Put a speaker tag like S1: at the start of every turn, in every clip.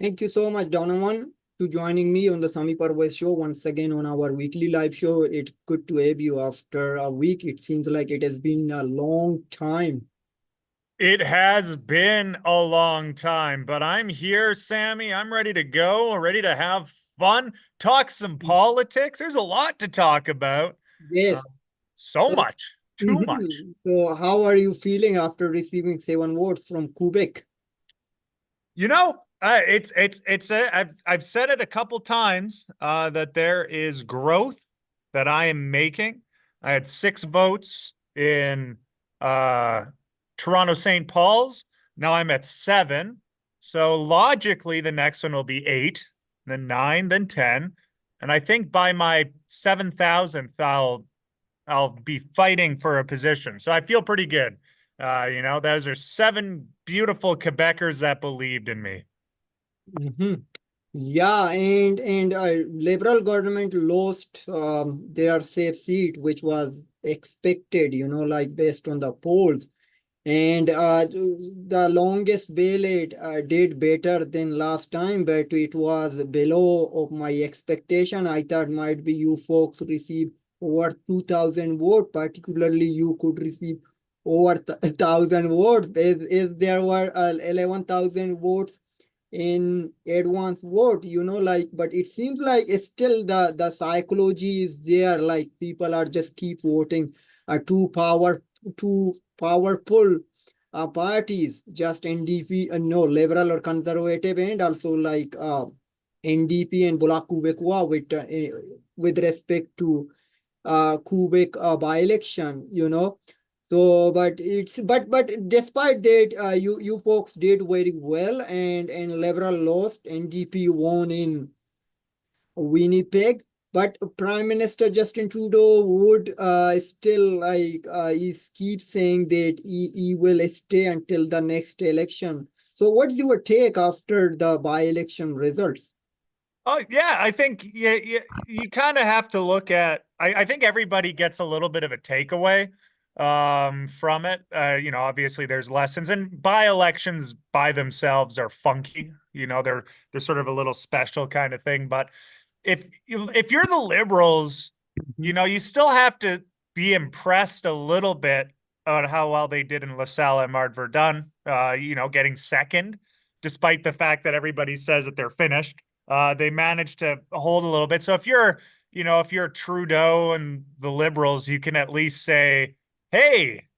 S1: Thank you so much, Donovan, to joining me on the Sami Parvez Show once again on our weekly live show. It's good to have you after a week. It seems like it has been a long time.
S2: It has been a long time, but I'm here, Sammy. I'm ready to go, ready to have fun, talk some politics. There's a lot to talk about. Uh,
S1: Yes.
S2: so
S1: So,
S2: much, too much.
S1: so how are you feeling after receiving 7 votes from Quebec?
S2: I've said it a couple times that there is growth that I am making. I had 6 votes in uh, Toronto St. Paul's. Now I'm at 7. So logically, the next one will be 8, then 9, then 10. And I think by my 7,000th, I'll be fighting for a position. So I feel pretty good. Those are 7 beautiful Quebecers that believed in me.
S1: Mhm. Yeah, and Liberal government lost their safe seat, which was expected, like based on the polls. And the longest ballot did better than last time, but it was below of my expectation. I thought might be you folks receive over 2,000 votes, particularly you could receive over 1,000 votes, as there were 11,000 votes in advance vote, like, but it seems like it's still the psychology is there, like people are just keep voting too powerful parties, just NDP, no, liberal or conservative, and also like NDP and Bloc Québécois with respect to Quebec by-election, So, but despite that, you folks did very well, and Liberal lost, NDP won in Winnipeg. But Prime Minister Justin Trudeau would still like is keep saying that he will stay until the next election. So, what's your take after the by-election results?
S2: Oh yeah, I think you kind of have to look at. I think everybody gets a little bit of a takeaway from it. Obviously there's lessons, and by-elections by themselves are funky. They're sort of a little special kind of thing. But if you're the Liberals,
S1: Mhm.
S2: you still have to be impressed a little bit on how well they did in LaSalle and Mart Verdun. Getting second, despite the fact that everybody says that they're finished. They managed to hold a little bit. So if you're Trudeau and the Liberals, you can at least say, hey,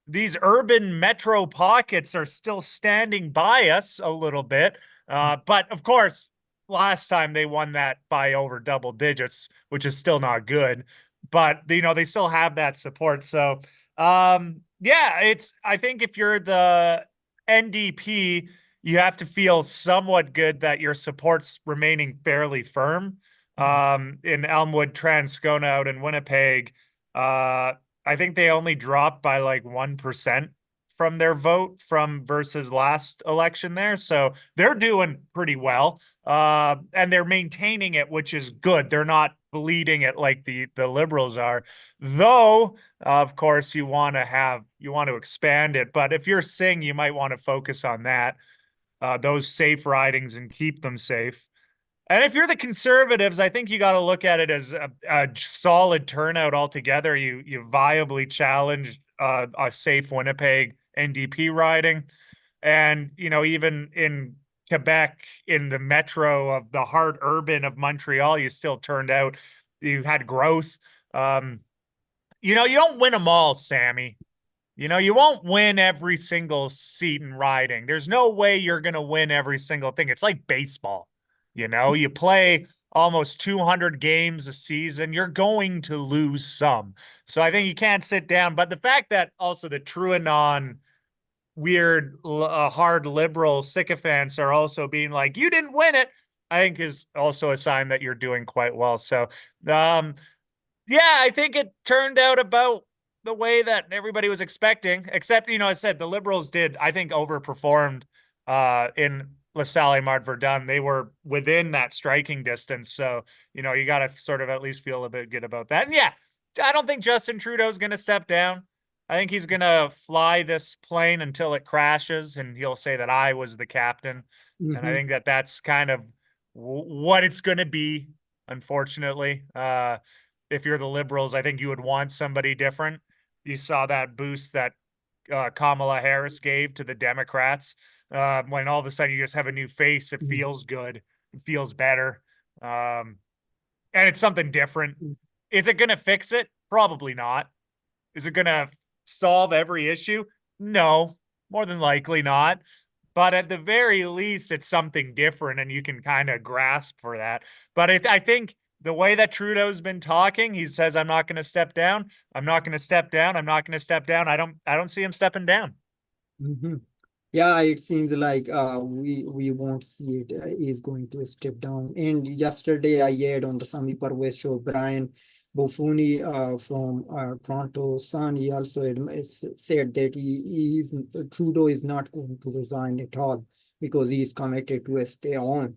S2: these urban metro pockets are still standing by us a little bit. But of course, last time they won that by over double digits, which is still not good. But they still have that support. So yeah, I think if you're the NDP, you have to feel somewhat good that your support's remaining fairly firm. In Elmwood, Transcona out in Winnipeg, I think they only dropped by like 1% from their vote from versus last election there. So they're doing pretty well. And they're maintaining it, which is good. They're not bleeding it like the liberals are. Though, of course, you want to expand it. But if you're Singh, you might want to focus on that, those safe ridings and keep them safe. And if you're the conservatives, I think you got to look at it as a solid turnout altogether. You viably challenged a safe Winnipeg NDP riding, and even in Quebec, in the metro of the hard urban of Montreal, you still turned out. You had growth. Um, you don't win them all, Sammy. You won't win every single seat in riding. There's no way you're going to win every single thing. It's like baseball. You play almost 200 games a season, you're going to lose some. So I think you can't sit down. But the fact that also the TrueAnon weird, hard liberal sycophants are also being like, you didn't win it, I think is also a sign that you're doing quite well. So, um, yeah, I think it turned out about the way that everybody was expecting, except, I said the Liberals did, I think, overperformed in LaSalle and Mart Verdun. They were within that striking distance. So, you got to sort of at least feel a bit good about that. And yeah, I don't think Justin Trudeau's going to step down. I think he's going to fly this plane until it crashes and he'll say that I was the captain. And I
S1: Mm-hmm.
S2: think that that's kind of what it's going to be, unfortunately. If you're the Liberals, I think you would want somebody different. You saw that boost that Kamala Harris gave to the Democrats. When all of a sudden you just have a new face, it feels good. It feels better. Um, and it's something different. Is it going to fix it? Probably not. Is it going to solve every issue? No, more than likely not. But at the very least, it's something different, and you can kind of grasp for that. But I think the way that Trudeau's been talking, he says, "I'm not going to step down. I'm not going to step down. I'm not going to step down." I don't see him stepping down.
S1: Mm-hmm. Yeah, it seems like we won't see it is going to step down. And yesterday I heard on the Sami Parvez show, Brian Buffoni from Toronto Sun, he also said that he is Trudeau is not going to resign at all because he is committed to stay on.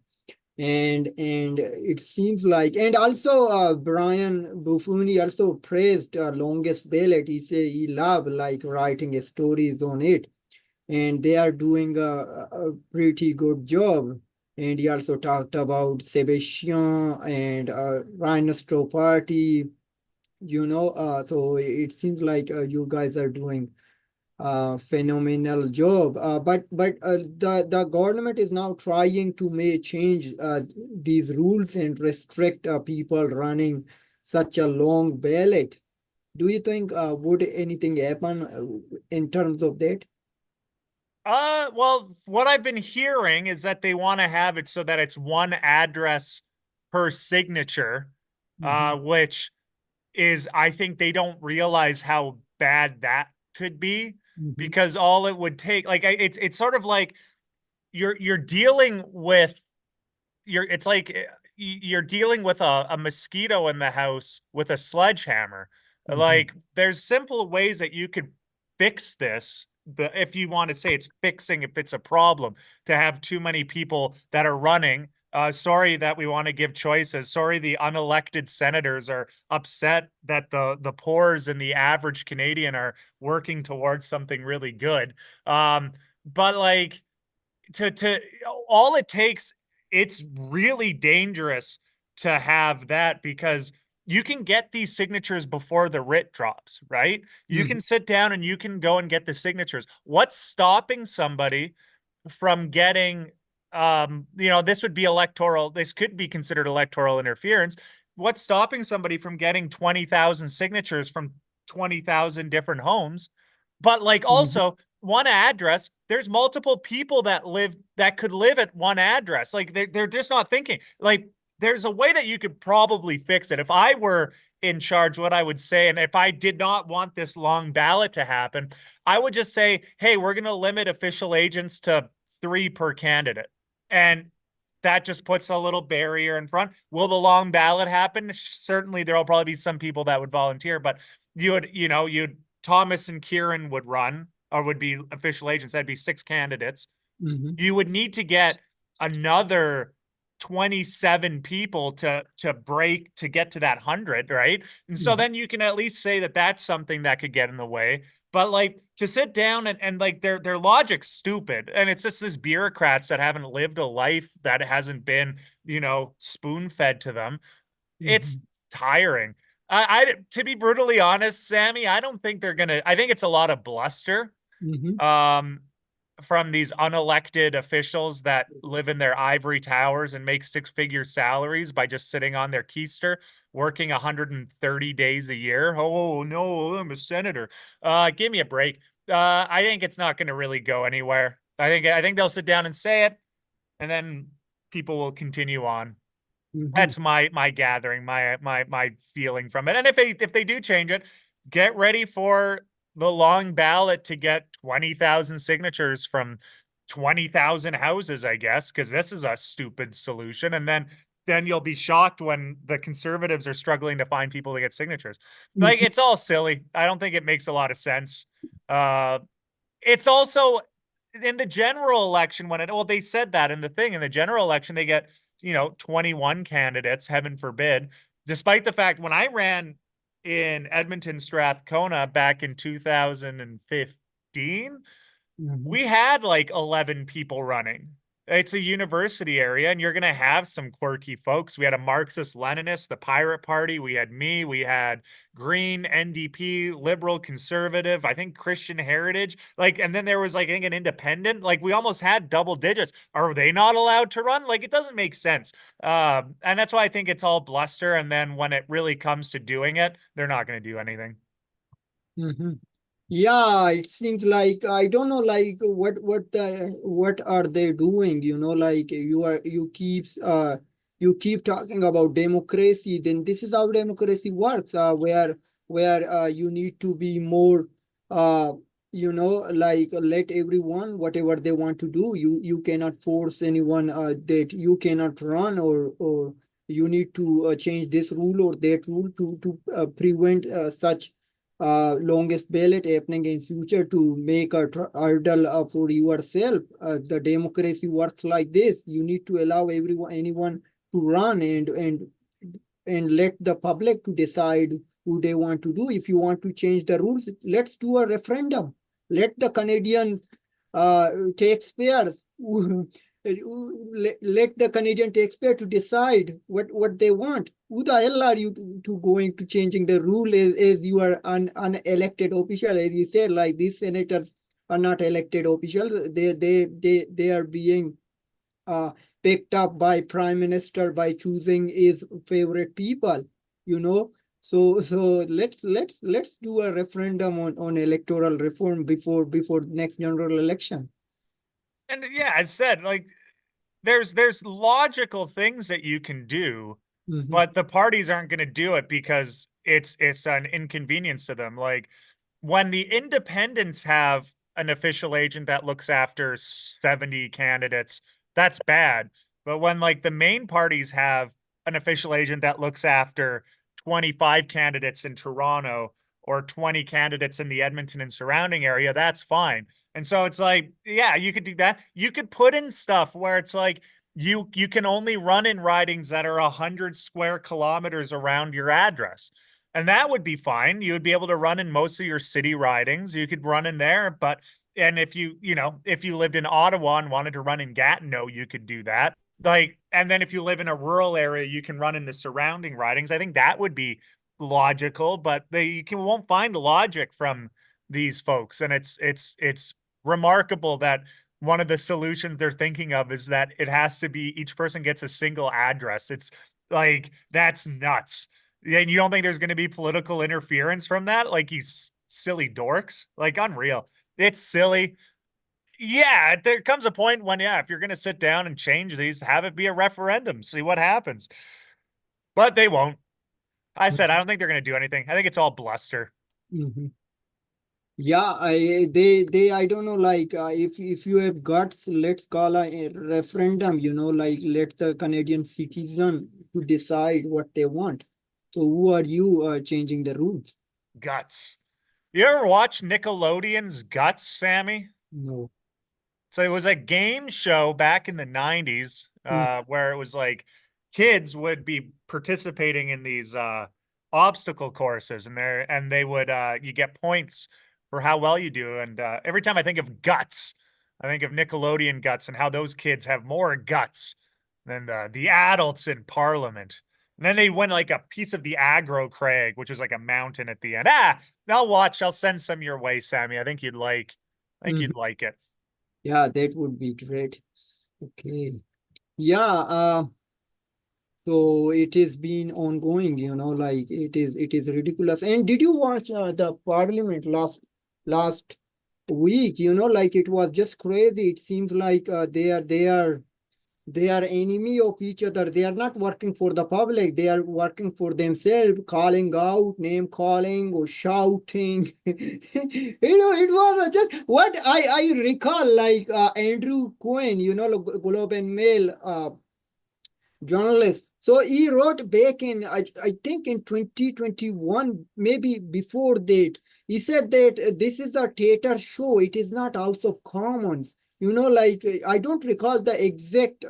S1: And it seems like, and also Brian Buffoni also praised longest ballot. He said he loved like writing stories on it, and they are doing a pretty good job. And he also talked about Sebastian and Rhinostro Party, so it seems like you guys are doing a phenomenal job. But the government is now trying to make change these rules and restrict people running such a long ballot. Do you think would anything happen in terms of that?
S2: Well, what I've been hearing is that they want to have it so that it's one address per signature,
S1: Mhm,
S2: which is I think they don't realize how bad that could be
S1: mhm,
S2: because all it would take, like it's sort of like you're dealing with it's like you're dealing with a mosquito in the house with a sledgehammer.
S1: mhm,
S2: Like there's simple ways that you could fix this. If you want to say it's fixing, if it's a problem to have too many people that are running. Sorry that we want to give choices. Sorry, the unelected senators are upset that the poors and the average Canadian are working towards something really good. But like to all it takes, it's really dangerous to have that because you can get these signatures before the writ drops, right? You
S1: mhm,
S2: can sit down and you can go and get the signatures. What's stopping somebody from getting this would be electoral, this could be considered electoral interference. What's stopping somebody from getting 20,000 signatures from 20,000 different homes? But like
S1: mhm,
S2: also one address, there's multiple people that could live at one address. Like they're just not thinking. Like there's a way that you could probably fix it. If I were in charge, what I would say, and if I did not want this long ballot to happen, I would just say, hey, we're going to limit official agents to 3 per candidate. And that just puts a little barrier in front. Will the long ballot happen? Certainly, there will probably be some people that would volunteer, but you'd Thomas and Kieran would run or would be official agents. That'd be 6 candidates.
S1: mhm,
S2: You would need to get another 27 people to break to get to that 100, right? And so
S1: mhm,
S2: then you can at least say that that's something that could get in the way. But like to sit down and like their logic's stupid. And it's just these bureaucrats that haven't lived a life that hasn't been, spoon fed to them. It's
S1: mhm,
S2: tiring. To be brutally honest, Sammy, I don't think they're gonna. I think it's a lot of bluster
S1: mhm,
S2: um, from these unelected officials that live in their ivory towers and make 6-figure salaries by just sitting on their keister, working 130 days a year. Oh no, I'm a senator. Give me a break. I think it's not going to really go anywhere. I think they'll sit down and say it, and then people will continue on.
S1: mhm,
S2: That's my gathering, my feeling from it. And if they do change it, get ready for the long ballot to get 20,000 signatures from 20,000 houses, I guess, because this is a stupid solution. And then you'll be shocked when the conservatives are struggling to find people to get signatures. Like
S1: mhm,
S2: it's all silly. I don't think it makes a lot of sense. Uh, it's also in the general election they said that in the thing in the general election they get 21 candidates, heaven forbid, despite the fact when I ran in Edmonton Strathcona back in 2015
S1: mhm,
S2: we had like 11 people running. It's a university area, and you're going to have some quirky folks. We had a Marxist Leninist, the Pirate Party. We had me. We had Green, NDP, liberal, conservative, I think Christian Heritage. Like, and then there was like, I think, an independent. Like, we almost had double digits. Are they not allowed to run? Like, it doesn't make sense. And that's why I think it's all bluster. And then when it really comes to doing it, they're not going to do anything.
S1: Mhm. Yeah, it seems like I don't know, like what are they doing? Like you keep talking about democracy. Then this is how democracy works. Where you need to be more, uh, like let everyone whatever they want to do. You cannot force anyone that you cannot run, or you need to change this rule or that rule to prevent such longest ballot happening in future to make a hurdle for yourself. The democracy works like this. You need to allow anyone to run, and let the public to decide who they want to do. If you want to change the rules, let's do a referendum. Let the Canadian taxpayers let the Canadian taxpayer to decide what they want. Who the hell are you to going to changing the rule as you are an unelected official? As you said, like these senators are not elected officials. They are being uh, picked up by prime minister by choosing his favorite people. You know, so let's do a referendum on electoral reform before next general election.
S2: And yeah, I said, like, there's logical things that you can do,
S1: Mhm.
S2: but the parties aren't going to do it because it's an inconvenience to them. Like, when the independents have an official agent that looks after 70 candidates, that's bad. But when like the main parties have an official agent that looks after 25 candidates in Toronto or 20 candidates in the Edmonton and surrounding area, that's fine. And so it's like, yeah, you could do that. You could put in stuff where it's like you can only run in ridings that are 100 square kilometers around your address. And that would be fine. You would be able to run in most of your city ridings. You could run in there, but and if if you lived in Ottawa and wanted to run in Gatineau, you could do that. Like, and then if you live in a rural area, you can run in the surrounding ridings. I think that would be logical, but won't find logic from these folks. And it's remarkable that one of the solutions they're thinking of is that it has to be each person gets a single address. It's like that's nuts. And you don't think there's going to be political interference from that? Like, you silly dorks. Like, unreal. It's silly. Yeah, there comes a point when, yeah, if you're going to sit down and change these, have it be a referendum, see what happens. But they won't. I said, I don't think they're going to do anything. I think it's all bluster.
S1: Mhm. Yeah, I don't know, like if you have guts, let's call a referendum, like let the Canadian citizen to decide what they want. So who are you changing the rules?
S2: Guts. You ever watch Nickelodeon's Guts, Sammy?
S1: No.
S2: So it was a game show back in the 90s
S1: Mm,
S2: where it was like kids would be participating in these obstacle courses, and they would you get points for how well you do. And every time I think of guts, I think of Nickelodeon Guts and how those kids have more guts than the adults in Parliament. And then they win like a piece of the Aggro Crag, which is like a mountain at the end. I'll watch. I'll send some your way, Sammy. I think
S1: mhm.
S2: you'd like it.
S1: Yeah, that would be great. Okay. Yeah, so it has been ongoing, like it is ridiculous. And did you watch the parliament last week? Like it was just crazy. It seems like they are enemy of each other. They are not working for the public. They are working for themselves, calling out, name calling or shouting. It was just what I recall, like Andrew Cohen, Globe and Mail journalist. So he wrote back in, I think in 2021, maybe before that, he said that this is a theater show. It is not House of Commons. Like I don't recall the exact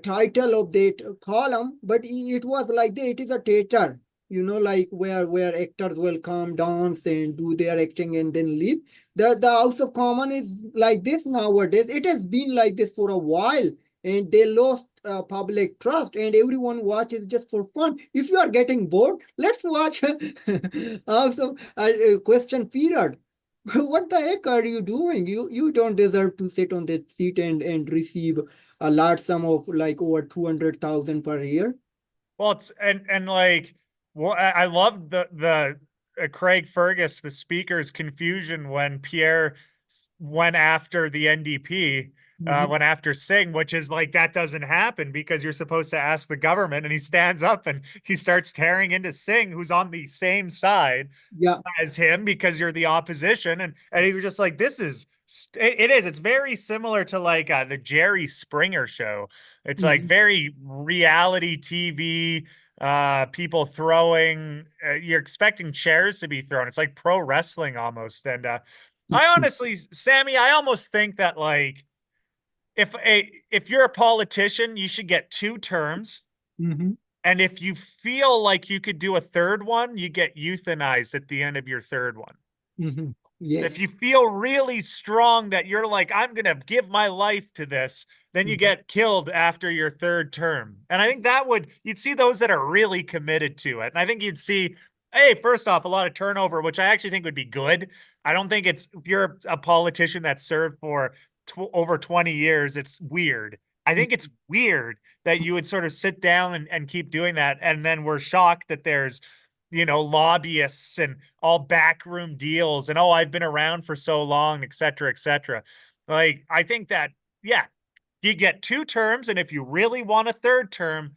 S1: title of that column, but it was like that. It is a theater. like where actors will come, dance, and do their acting and then leave. The House of Common is like this nowadays. It has been like this for a while, and they lost public trust, and everyone watches just for fun. If you are getting bored, let's watch House of Question Period. What the heck are you doing? You don't deserve to sit on that seat and receive a large sum of like over 200,000 per year.
S2: Well, it's and like, well, I love the Craig Fergus, the speaker's confusion when Pierre went after the NDP,
S1: Mhm.
S2: went after Singh, which is like that doesn't happen because you're supposed to ask the government, and he stands up and he starts tearing into Singh, who's on the same side
S1: Yeah.
S2: as him because you're the opposition, and he was just like, this is it is, it's very similar to like the Jerry Springer show. It's like
S1: Mhm.
S2: very reality TV, people throwing, you're expecting chairs to be thrown. It's like pro wrestling almost. And I honestly, Sammy, I almost think that like if you're a politician, you should get 2 terms.
S1: Mhm.
S2: And if you feel like you could do a third one, you get euthanized at the end of your third one.
S1: Mhm.
S2: If you
S1: Yes.
S2: feel really strong that you're like, I'm going to give my life to this, then you
S1: Mhm.
S2: get killed after your third term. And I think that you'd see those that are really committed to it. And I think you'd see, hey, first off, a lot of turnover, which I actually think would be good. I don't think if you're a politician that served for over 20 years, it's weird. I think it's weird that you would sort of sit down and keep doing that. And then we're shocked that there's, lobbyists and all backroom deals and, oh, I've been around for so long, et cetera, et cetera. Like, I think that, yeah, you get 2 terms. And if you really want a third term,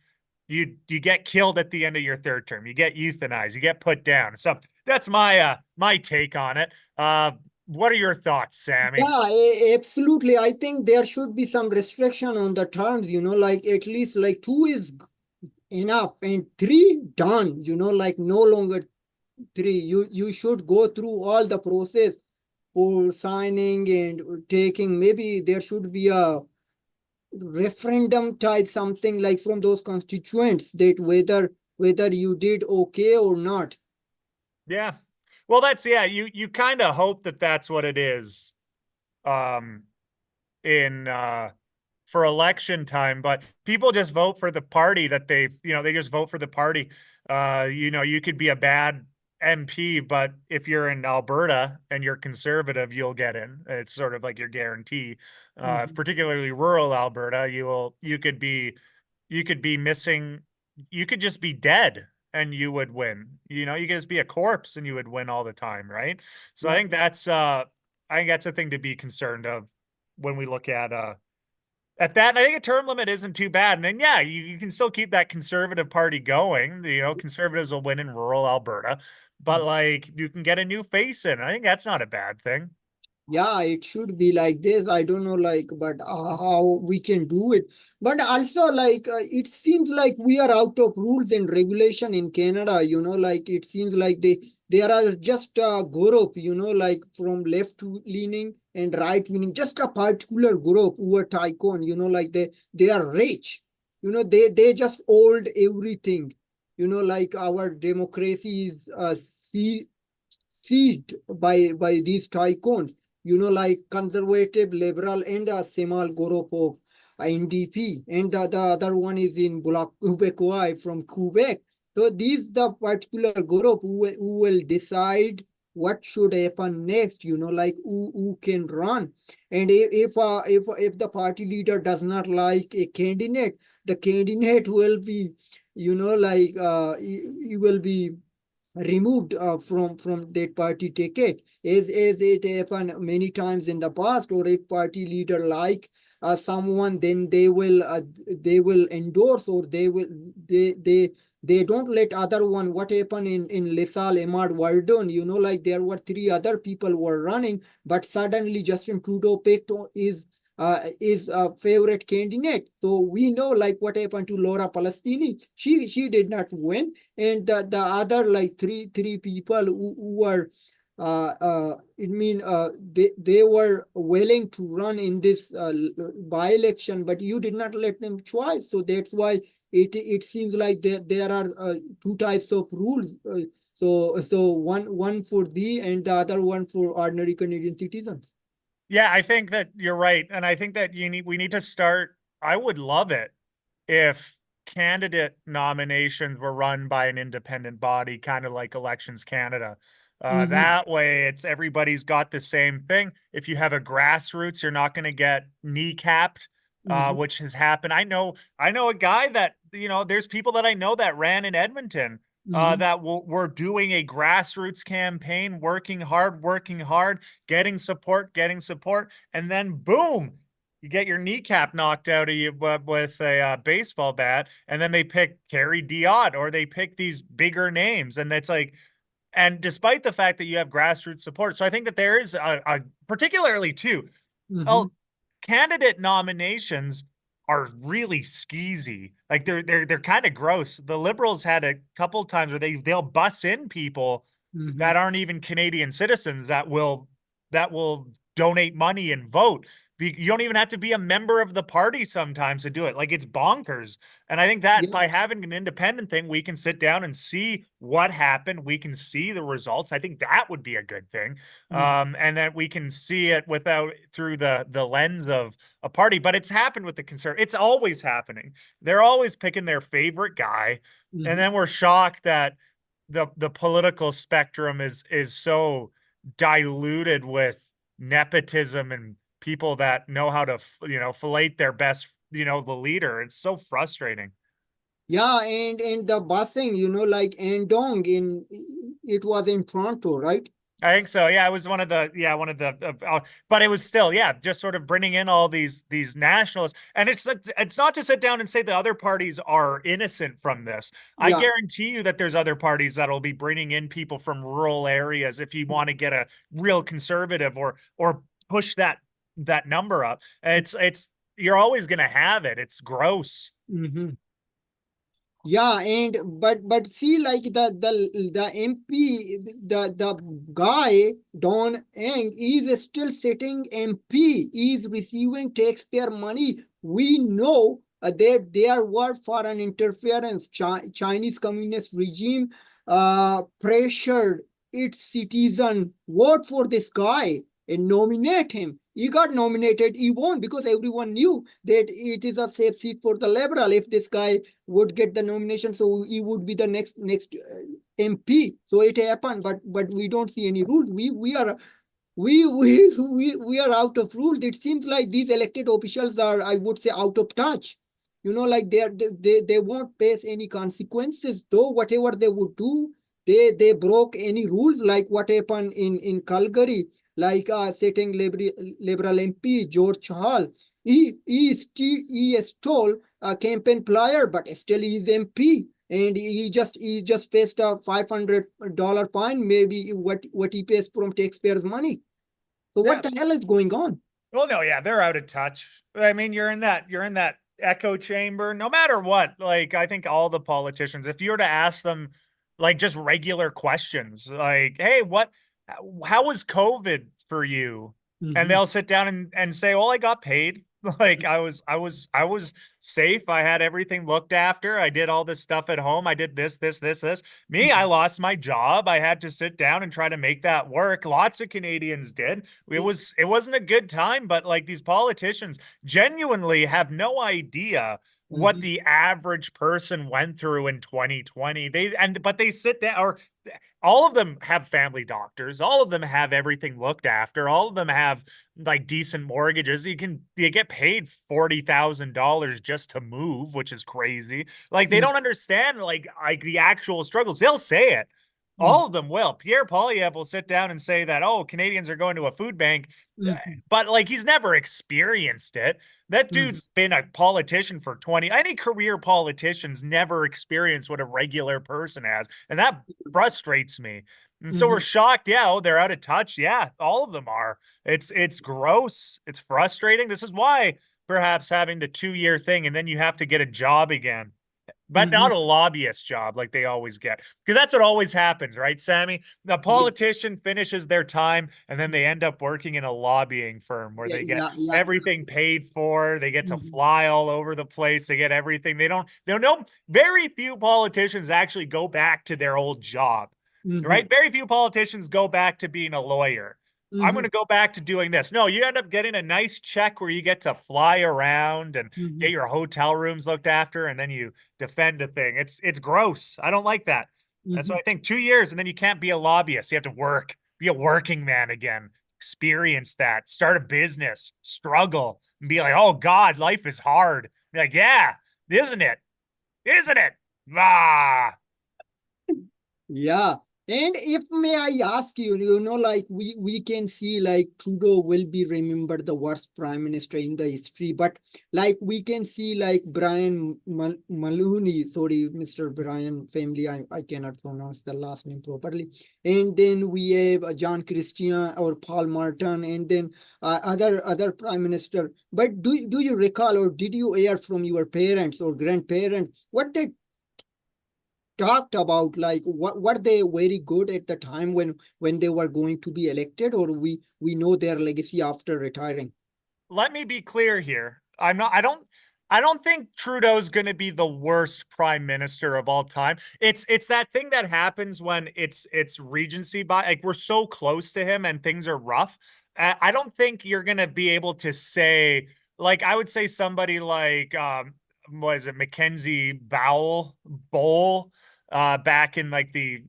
S2: you get killed at the end of your third term. You get euthanized, you get put down. So that's my take on it. What are your thoughts, Sammy?
S1: Yeah, absolutely. I think there should be some restriction on the terms, like at least like two is enough and three done, like no longer three. You should go through all the process for signing and taking. Maybe there should be a referendum type something like from those constituents that whether you did okay or not.
S2: Yeah. Well, yeah, you kind of hope that that's what it is. Um, in for election time, but people just vote for the party that they just vote for the party. You could be a bad MP, but if you're in Alberta and you're conservative, you'll get in. It's sort of like your guarantee.
S1: Mhm.
S2: Particularly rural Alberta, you could be missing, you could just be dead and you would win. You could just be a corpse and you would win all the time, right? So
S1: Yeah.
S2: I think that's a thing to be concerned of when we look at that. And I think a term limit isn't too bad. And then yeah, you can still keep that conservative party going. Conservatives will win in rural Alberta, but like you can get a new face in. I think that's not a bad thing.
S1: Yeah, it should be like this. I don't know, like, but how we can do it. But also, like, it seems like we are out of rules and regulation in Canada. Like it seems like there are just a group, like from left leaning and right leaning, just a particular group who are tycoon. Like they are rich. They just hold everything. Like our democracy is seized by these tycoons, like conservative, liberal, and a small group of NDP, and the other one is in Bloc Quebecois from Quebec. So these the particular group who will decide what should happen next, like who can run. And if the party leader does not like a candidate, the candidate will be, like he will be removed from that party ticket, as it happened many times in the past. Or if party leader like someone, then they will endorse, or they don't let other one. What happened in LaSalle, Emad Wardon, like there were three other people were running, but suddenly Justin Trudeau picked is a favorite candidate. So we know like what happened to Laura Palestini. She did not win, and the other like three people who were they were willing to run in this by election, but you did not let them twice. So that's why it seems like there are two types of rules. So one for thee and the other one for ordinary Canadian citizens.
S2: Yeah, I think that you're right. And I think that we need to start. I would love it if candidate nominations were run by an independent body, kind of like Elections Canada.
S1: Mm-hmm.
S2: That way, it's everybody's got the same thing. If you have a grassroots, you're not going to get kneecapped,
S1: Mm-hmm.
S2: which has happened. I know a guy that there's people that I know that ran in Edmonton.
S1: Mm-hmm.
S2: That were doing a grassroots campaign, working hard, getting support, and then boom, you get your kneecap knocked out of you with a baseball bat, and then they pick Kerry Diot or they pick these bigger names, and it's like, and despite the fact that you have grassroots support, so I think that there is a particularly too,
S1: Mm-hmm.
S2: oh, candidate nominations are really skeezy. Like they're kind of gross. The Liberals had a couple times where they'll bus in people
S1: Mm-hmm.
S2: that aren't even Canadian citizens that will donate money and vote. You don't even have to be a member of the party sometimes to do it. Like it's bonkers. And I think that
S1: Yeah.
S2: by having an independent thing, we can sit down and see what happened. We can see the results. I think that would be a good thing.
S1: Mm-hmm.
S2: And that we can see it without through the lens of a party. But it's happened with the conservative. It's always happening. They're always picking their favorite guy, and
S1: Mm-hmm.
S2: then we're shocked that the political spectrum is so diluted with nepotism and people that know how to fillet their best the leader. It's so frustrating.
S1: Yeah, and the busing, like Andong in it was in Toronto, right?
S2: I think so. Yeah, it was one of the but it was still, yeah, just sort of bringing in all these nationalists, and it's not to sit down and say the other parties are innocent from this. I
S1: Yeah.
S2: guarantee you that there's other parties that'll be bringing in people from rural areas if you want to get a real conservative or push that number up. It's you're always going to have it. It's gross.
S1: Mm-hmm. Yeah, and but see, like the MP, the guy Don Eng is still sitting MP, is receiving taxpayer money. We know that there were foreign interference. Chinese communist regime pressured its citizen vote for this guy and nominate him. He got nominated. He won because everyone knew that it is a safe seat for the liberal. If this guy would get the nomination, so he would be the next MP. So it happened, but we don't see any rules. We are out of rules. It seems like these elected officials are, I would say, out of touch. Like they won't face any consequences. Though whatever they would do, they broke any rules. Like what happened in Calgary, like sitting liberal MP George Hall. He stole a campaign player, but still he is MP. And he just faced a $500 fine, maybe what he pays from taxpayers' money. So what
S2: Yeah.
S1: the hell is going on?
S2: Well, no, yeah, they're out of touch. I mean, you're in that echo chamber no matter what. Like I think all the politicians, if you were to ask them like just regular questions, like, "Hey, how was COVID for you?" And
S1: Mm-hmm.
S2: they'll sit down and say, "Well, I got paid. Like I was safe. I had everything looked after. I did all this stuff at home. I did this. Me, I lost my job. I had to sit down and try to make that work. Lots of Canadians did. It wasn't a good time, but like these politicians genuinely have no idea what
S1: Mm-hmm.
S2: the average person went through in 2020. But they sit down, or all of them have family doctors, all of them have everything looked after, all of them have like decent mortgages. You get paid $40,000 just to move, which is crazy. Like they don't understand like the actual struggles. They'll say it.
S1: Mm-hmm.
S2: All of them will. Pierre Poilievre will sit down and say that, oh, Canadians are going to a food bank,
S1: Mm-hmm.
S2: but like he's never experienced it. That
S1: Mm-hmm.
S2: dude's been a politician for 20. Any career politicians never experience what a regular person has. And that frustrates me. And so we're
S1: Mm-hmm.
S2: shocked. Yeah, oh, they're out of touch. Yeah, all of them are. It's gross. It's frustrating. This is why perhaps having the 2-year thing and then you have to get a job again. but
S1: Mm-hmm.
S2: not a lobbyist job like they always get. Because that's what always happens, right, Sammy? The
S1: Yeah,
S2: politician finishes their time and then they end up working in a lobbying firm where
S1: yeah,
S2: they get
S1: yeah, yeah.
S2: everything paid for. They get to
S1: Mm-hmm.
S2: fly all over the place. They get everything. They don't know. Very few politicians actually go back to their old job,
S1: Mm-hmm.
S2: right? Very few politicians go back to being a lawyer. I'm going
S1: Mm-hmm.
S2: to go back to doing this. No, you end up getting a nice check where you get to fly around and
S1: Mm-hmm.
S2: get your hotel rooms looked after, and then you defend a thing. It's gross. I don't like that. That's
S1: Mm-hmm.
S2: why I think 2 years and then you can't be a lobbyist. You have to work, be a working man again, experience that, start a business, struggle, and be like, oh God, life is hard. Be like, yeah, isn't it? Isn't it? Ah,
S1: Yeah. And if may I ask you, like we can see like Trudeau will be remembered the worst prime minister in the history, but like we can see like Brian Mulroney, sorry, Mr. Brian family, I cannot pronounce the last name properly. And then we have John Christian or Paul Martin, and then other prime minister. But do you recall or did you hear from your parents or grandparents what they talked about, like what were they very good at the time when they were going to be elected, or we know their legacy after retiring?
S2: let me be clear here. I don't think Trudeau's going to be the worst prime minister of all time. It's that thing that happens when it's regency by like we're so close to him and things are rough. I don't think you're going to be able to say like I would say somebody like was it Mackenzie Bowell Bowl back in like the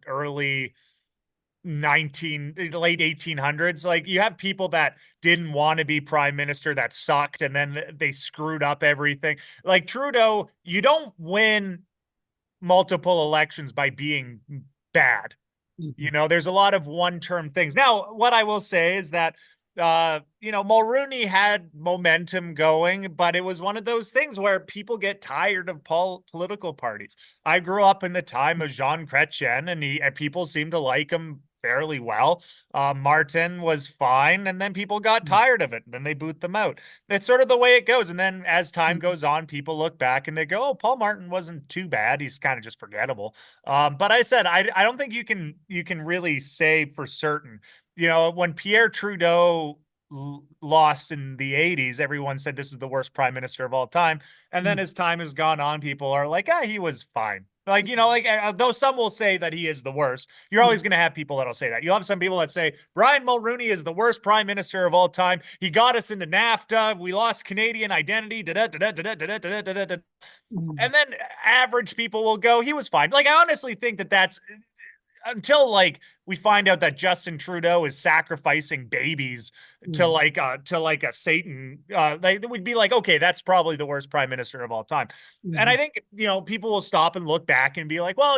S2: early 19 late 1800s. Like you have people that didn't want to be prime minister that sucked and then they screwed up everything. Like Trudeau, you don't win multiple elections by being bad.
S1: Mhm.
S2: You know, there's a lot of one-term things. Now, what I will say is that Mulroney had momentum going, but it was one of those things where people get tired of political parties. I grew up in the time of Jean Chrétien, and people seemed to like him fairly well. Martin was fine, and then people got tired of it, and then they boot them out. That's sort of the way it goes. And then as time
S1: Mhm.
S2: goes on, people look back and they go, "Oh, Paul Martin wasn't too bad. He's kind of just forgettable." But I said I don't think you can really say for certain. You know, when Pierre Trudeau lost in the 80s, everyone said this is the worst prime minister of all time. And then
S1: Mhm.
S2: as time has gone on, people are like, ah, he was fine. Like, you know, like though some will say that he is the worst, you're always
S1: Mhm.
S2: going to have people that'll say that. You'll have some people that say Brian Mulroney is the worst prime minister of all time. He got us into NAFTA. We lost Canadian identity. Da, da, da, da, da, da, da, da, da, da.
S1: Mhm.
S2: And then average people will go, he was fine. Like, I honestly think that that's until like we find out that Justin Trudeau is sacrificing babies
S1: Mhm.
S2: to like a Satan, like we'd be like, okay, that's probably the worst prime minister of all time. And I
S1: Mhm.
S2: think people will stop and look back and be like, well,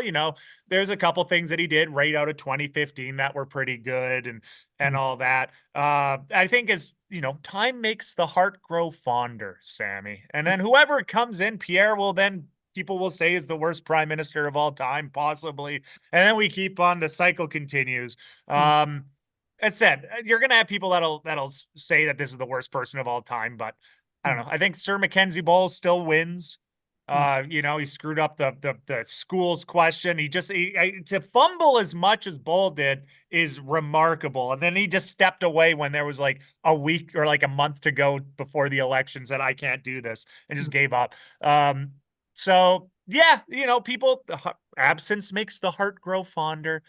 S2: there's a couple things that he did right out of 2015 that were pretty good and
S1: Mhm.
S2: all that. I think as time makes the heart grow fonder, Sammy. And then whoever comes in, Pierre will then people will say is the worst prime minister of all time, possibly, and then we keep on. The cycle continues.
S1: Mhm.
S2: As said, you're gonna have people that'll say that this is the worst person of all time, but I don't
S1: Mhm.
S2: know. I think Sir Mackenzie Bowles still wins.
S1: Mhm.
S2: He screwed up the schools question. To fumble as much as Bull did is remarkable. And then he just stepped away when there was like a week or like a month to go before the election, said, I can't do this, and just gave up. So yeah, people absence makes the heart grow fonder.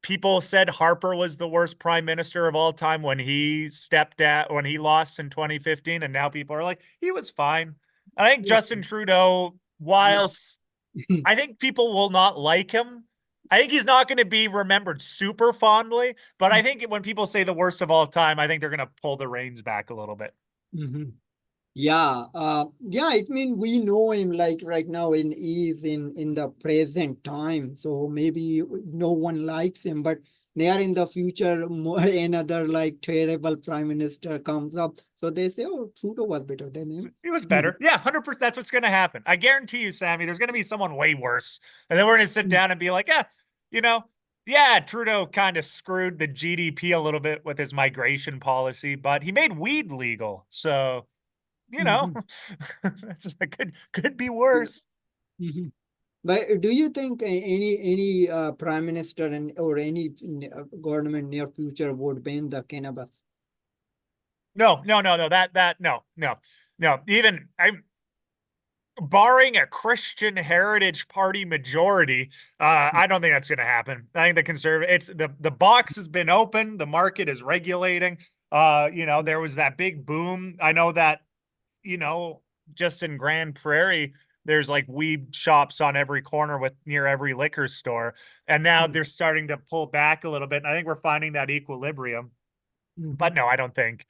S2: People said Harper was the worst prime minister of all time when he lost in 2015, and now people are like, he was fine. I think
S1: Yeah.
S2: Justin Trudeau,
S1: Yeah.
S2: whilst I think people will not like him, I think he's not going to be remembered super fondly, but I think when people say the worst of all time, I think they're going to pull the reins back a little bit.
S1: Mhm. Yeah, yeah, it means we know him like right now in the present time. So maybe no one likes him, but near in the future, more another like terrible prime minister comes up. So they say, oh, Trudeau was better than him.
S2: He was better. Yeah, 100%. That's what's going to happen. I guarantee you, Sammy, there's going to be someone way worse. And then we're going to sit down and be like, you know, yeah, Trudeau kind of screwed the GDP a little bit with his migration policy, but he made weed legal. So,
S1: Mhm.
S2: that's could be worse.
S1: Mhm. But do you think any prime minister and or any government near future would ban the cannabis?
S2: No, no, no, no. No, no, no. Even I'm barring a Christian Heritage Party majority, I don't think that's going to happen. I think the conservative, it's the box has been open, the market is regulating. There was that big boom. I know that, you know, just in Grand Prairie, there's like weed shops on every corner with near every liquor store, and now
S1: Mhm.
S2: they're starting to pull back a little bit. And I think we're finding that equilibrium. But
S1: Mhm.
S2: no, I don't think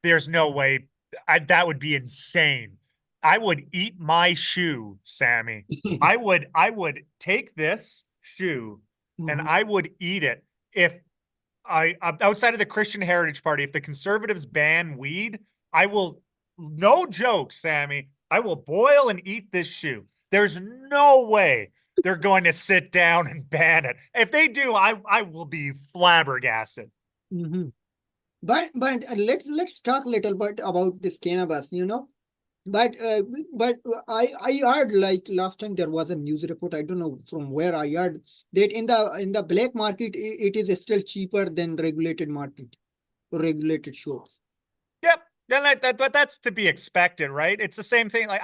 S2: there's no way. That would be insane. I would eat my shoe, Sammy. I would take this shoe and
S1: Mhm.
S2: I would eat it if I outside of the Christian Heritage Party, if the conservatives ban weed, I will, no joke, Sammy, I will boil and eat this shoe. There's no way they're going to sit down and ban it. If they do, I will be flabbergasted.
S1: Mhm. But let's talk a little bit about this cannabis, you know. But I heard like last time there was a news report. I don't know from where I heard that in the black market it is still cheaper than regulated market or regulated shops.
S2: Yep. Then but that's to be expected, right? It's the same thing. Like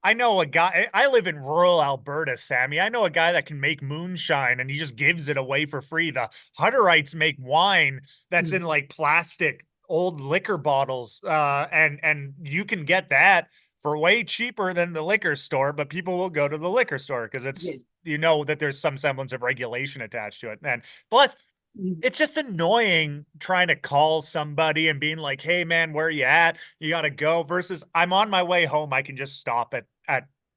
S2: I know a guy, I live in rural Alberta, Sammy. I know a guy that can make moonshine and he just gives it away for free. The Hutterites make wine that's in
S1: Mhm.
S2: like plastic old liquor bottles. And you can get that for way cheaper than the liquor store, but people will go to the liquor store because it's,
S1: Yes.
S2: that there's some semblance of regulation attached to it. And plus,
S1: Mhm.
S2: it's just annoying trying to call somebody and being like, "Hey man, where are you at? You got to go," versus I'm on my way home, I can just stop at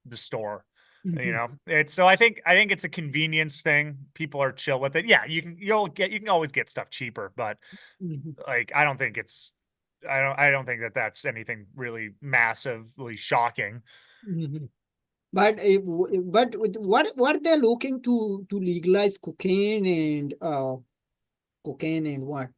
S2: the store.
S1: Mhm.
S2: It's so I think it's a convenience thing. People are chill with it. Yeah, you can always get stuff cheaper, but
S1: Mhm.
S2: like I don't think that that's anything really massively shocking.
S1: Mhm. But what they're looking to legalize cocaine and what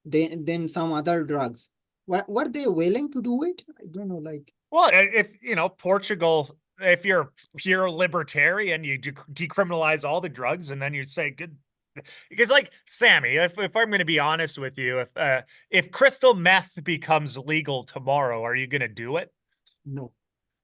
S1: then some other drugs. What they willing to do it? I don't know. Like
S2: Well, if Portugal, if you're pure libertarian, you decriminalize all the drugs, and then you say good, because like Sammy, if I'm going to be honest with you, if crystal meth becomes legal tomorrow, are you going to do it?
S1: no.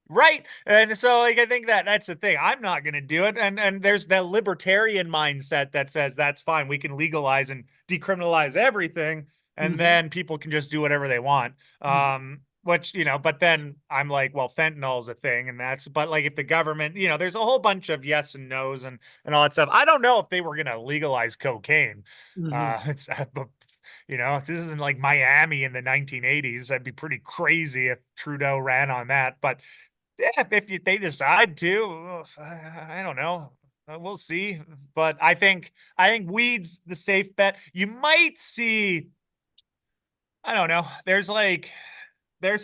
S2: Right. And so like I think that that's the thing. I'm not going to do it. And there's that libertarian mindset that says that's fine. We can legalize and decriminalize everything and
S1: Mhm.
S2: then people can just do whatever they want.
S1: Mhm.
S2: Which, but then I'm like, well, fentanyl is a thing and that's but like if the government, there's a whole bunch of yes and no's and all that stuff. I don't know if they were going to legalize cocaine.
S1: Mhm.
S2: It's this isn't like Miami in the 1980s. That'd be pretty crazy if Trudeau ran on that. But yeah, if they decide to, I don't know. We'll see. But I think weed's the safe bet. You might see, I don't know. There's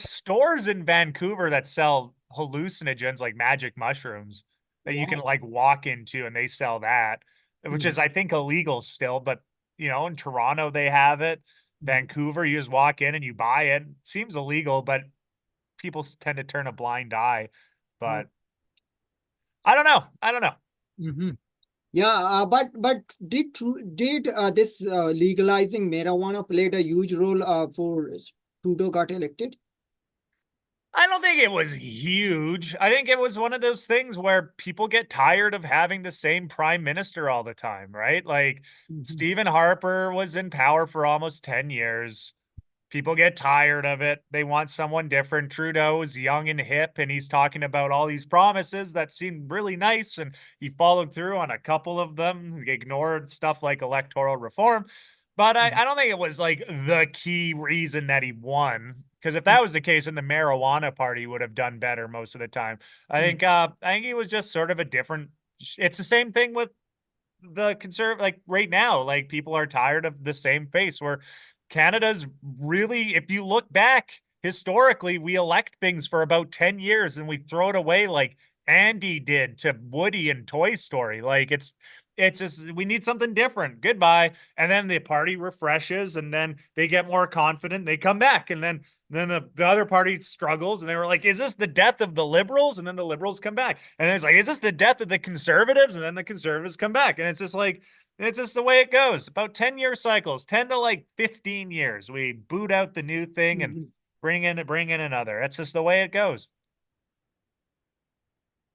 S2: stores in Vancouver that sell hallucinogens like magic mushrooms that you can
S1: Wow.
S2: like walk into and they sell that, which is
S1: Mhm.
S2: I think illegal still, but in Toronto they have it.
S1: Mhm.
S2: Vancouver, you just walk in and you buy it. It seems illegal, but people tend to turn a blind eye.
S1: Oh.
S2: But I don't know. I don't know.
S1: Mhm. Yeah, but did this legalizing marijuana played a huge role for Trudeau got elected?
S2: I don't think it was huge. I think it was one of those things where people get tired of having the same prime minister all the time, right? Like
S1: Mhm.
S2: Stephen Harper was in power for almost 10 years. People get tired of it. They want someone different. Trudeau is young and hip, and he's talking about all these promises that seemed really nice. And he followed through on a couple of them. He ignored stuff like electoral reform. But I don't think it was like the key reason that he won. Because if that was the case, then the marijuana party would have done better most of the time.
S1: Mhm.
S2: I think he was just sort of a different. It's the same thing with the conservative, like right now, like people are tired of the same face where Canada's really, if you look back historically, we elect things for about 10 years and we throw it away like Andy did to Woody in Toy Story. Like It's just, we need something different. Goodbye. And then the party refreshes and then they get more confident. They come back. And then the other party struggles. And they were like, is this the death of the liberals? And then the liberals come back. And then it's like, is this the death of the conservatives? And then the conservatives come back. And it's just like, it's just the way it goes. About 10-year cycles, 10 to like 15 years. We boot out the new thing and
S1: Mhm.
S2: bring in another. That's just the way it goes.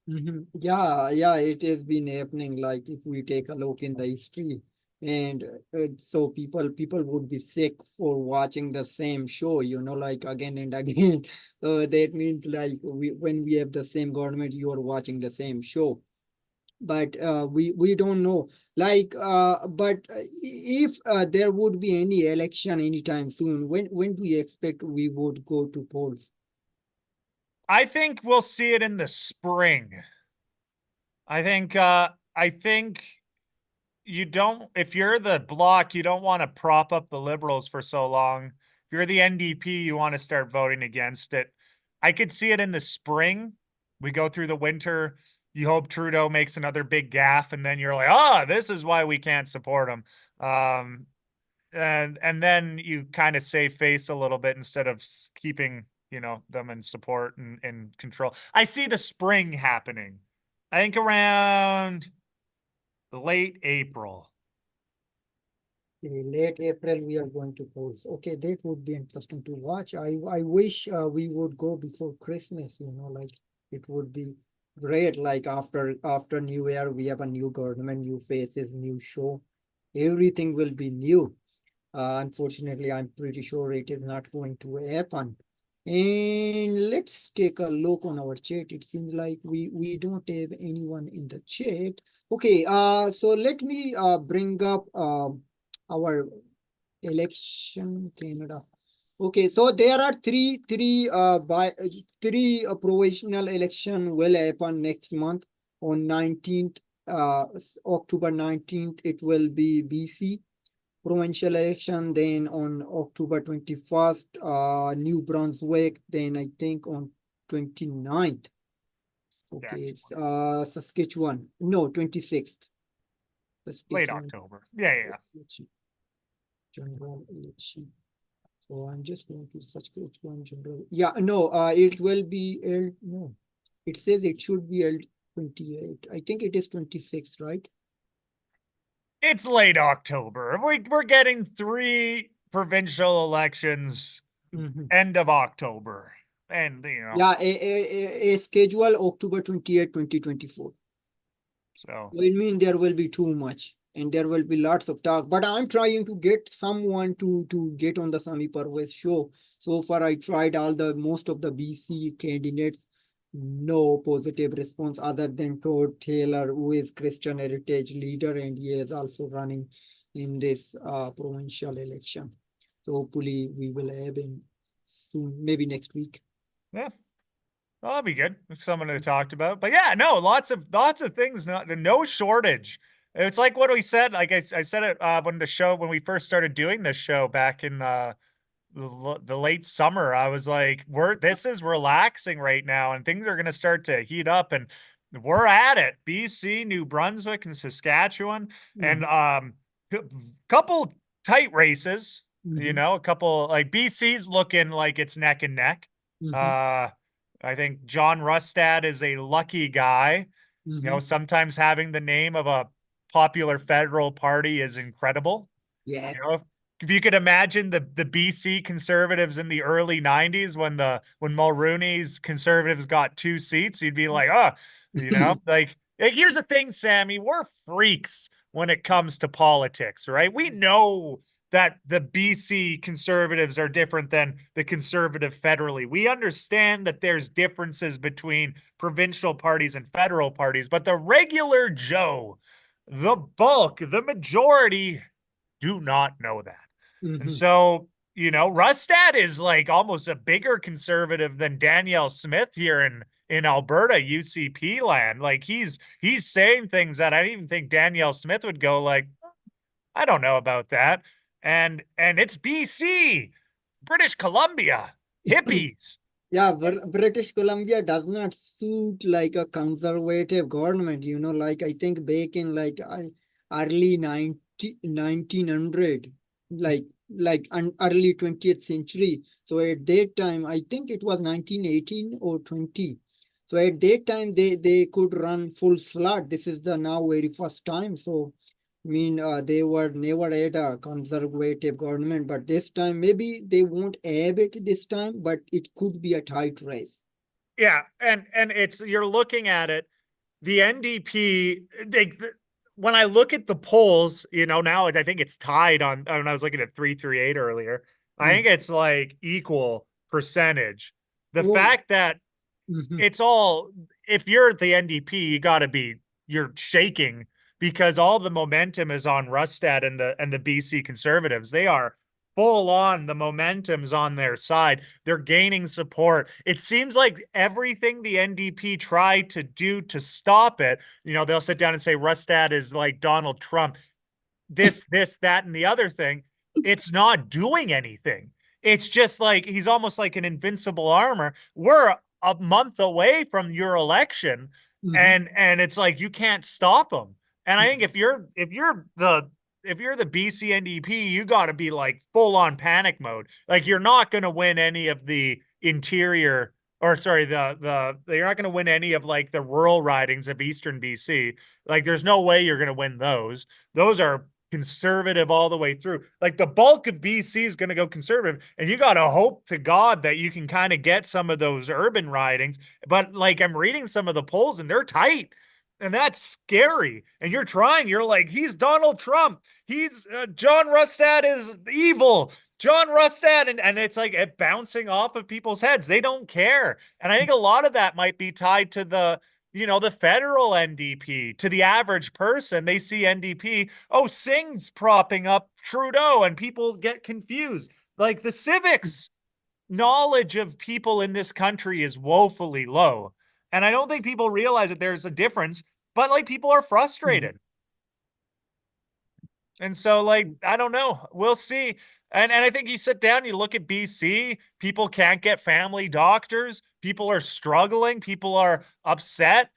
S1: Yeah, yeah, it has been happening. Like if we take a look in the history, and so people would be sick for watching the same show, like again and again. That means like when we have the same government, you are watching the same show. But we don't know. Like, but if there would be any election anytime soon, when do you expect we would go to polls?
S2: I think we'll see it in the spring. I think you don't, if you're the bloc, you don't want to prop up the liberals for so long. If you're the NDP, you want to start voting against it. I could see it in the spring. We go through the winter. You hope Trudeau makes another big gaffe, and then you're like, oh, this is why we can't support him. And then you kind of save face a little bit instead of keeping, them in support and control. I see the spring happening. I think around late April.
S1: Late April, we are going to polls. Okay, that would be interesting to watch. I wish we would go before Christmas, like it would be great. Like after New Year, we have a new government, new faces, new show. Everything will be new. Unfortunately, I'm pretty sure it is not going to happen. And let's take a look on our chat. It seems like we don't have anyone in the chat. Okay, so let me bring up our election Canada. Okay, so there are three provisional election will happen next month on 19th October 19th. It will be BC provincial election, then on October 21st, New Brunswick, then I think on 29th. Okay, it's Saskatchewan. No, 26th.
S2: Late
S1: Saskatchewan
S2: October. Yeah.
S1: election, general election. So I'm just going to Saskatchewan general. Yeah, no, it will be no. It says it should be L 28. I think it is 26th, right?
S2: It's late October. We're getting 3 provincial elections
S1: Mhm.
S2: end of October. And,
S1: Yeah, a schedule October 28, 2024.
S2: so
S1: Well, I mean, there will be too much and there will be lots of talk, but I'm trying to get someone to get on the Sami Parvez show. So far, I tried most of the BC candidates, no positive response other than Todd Taylor, who is Christian Heritage leader, and he is also running in this provincial election. So hopefully we will have him soon, maybe next week.
S2: yeah. Well, that'll be good. Someone to talked about. But yeah, no, lots of things, no shortage. It's like what we said. Like I said it when we first started doing this show back in the late summer. I was like, this is relaxing right now, and things are gonna start to heat up, and we're at it. BC, New Brunswick, and Saskatchewan, and
S1: Mhm.
S2: couple tight races.
S1: Mhm.
S2: A couple like BC's looking like it's neck and neck.
S1: Mhm.
S2: Uh, I think John Rustad is a lucky guy.
S1: Mhm.
S2: Sometimes having the name of a popular federal party is incredible.
S1: Yeah.
S2: If you could imagine the BC conservatives in the early 90s when Mulrooney's conservatives got 2 seats, you'd be like, oh, like here's the thing, Sammy, we're freaks when it comes to politics, right? We know that the BC conservatives are different than the conservative federally. We understand that there's differences between provincial parties and federal parties, but the regular Joe, the bulk, the majority do not know that. And
S1: Mhm.
S2: so, Rustad is like almost a bigger conservative than Danielle Smith here in Alberta, UCP land. Like he's saying things that I didn't even think Danielle Smith would go like, I don't know about that. And it's BC, British Columbia, hippies.
S1: Yeah, British Columbia does not suit like a conservative government, like I think back in like early 1900, early 20th century. So at that time, I think it was 1918 or 20. So at that time, they could run full slot. This is the now very first time. So I mean, they were never had a conservative government, but this time maybe they won't have it this time, but it could be a tight race.
S2: Yeah, and it's you're looking at it, the NDP, when I look at the polls, now I think it's tied on. When I was looking at 338 earlier, I think
S1: Mm.
S2: it's like equal percentage. The
S1: Oh,
S2: fact that
S1: mhm,
S2: it's all, if you're the NDP, you're shaking because all the momentum is on Rustad and the BC Conservatives. They are full on, the momentum's on their side. They're gaining support. It seems like everything the NDP tried to do to stop it, they'll sit down and say Rustad is like Donald Trump, this, that, and the other thing. It's not doing anything. It's just like he's almost like an invincible armor. We're a month away from your election,
S1: mhm,
S2: and it's like you can't stop him. And I think if you're the BC NDP, you got to be like full on panic mode. Like you're not going to win any of the interior, or sorry, the you're not going to win any of like the rural ridings of Eastern BC. Like there's no way you're going to win those. Those are conservative all the way through. Like the bulk of BC is going to go conservative, and you got to hope to God that you can kind of get some of those urban ridings. But like I'm reading some of the polls, and they're tight. And that's scary. And you're trying, you're like, he's Donald Trump. He's John Rustad is evil. John Rustad. And it's like it bouncing off of people's heads. They don't care. And I think a lot of that might be tied to the federal NDP. To the average person, they see NDP, oh, Singh's propping up Trudeau, and people get confused. Like the civics knowledge of people in this country is woefully low. And I don't think people realize that there's a difference, but like people are
S1: mhm,
S2: frustrated. And so, like, I don't know. We'll see. And I think you sit down, you look at BC, people can't get family doctors, people are struggling, people are upset,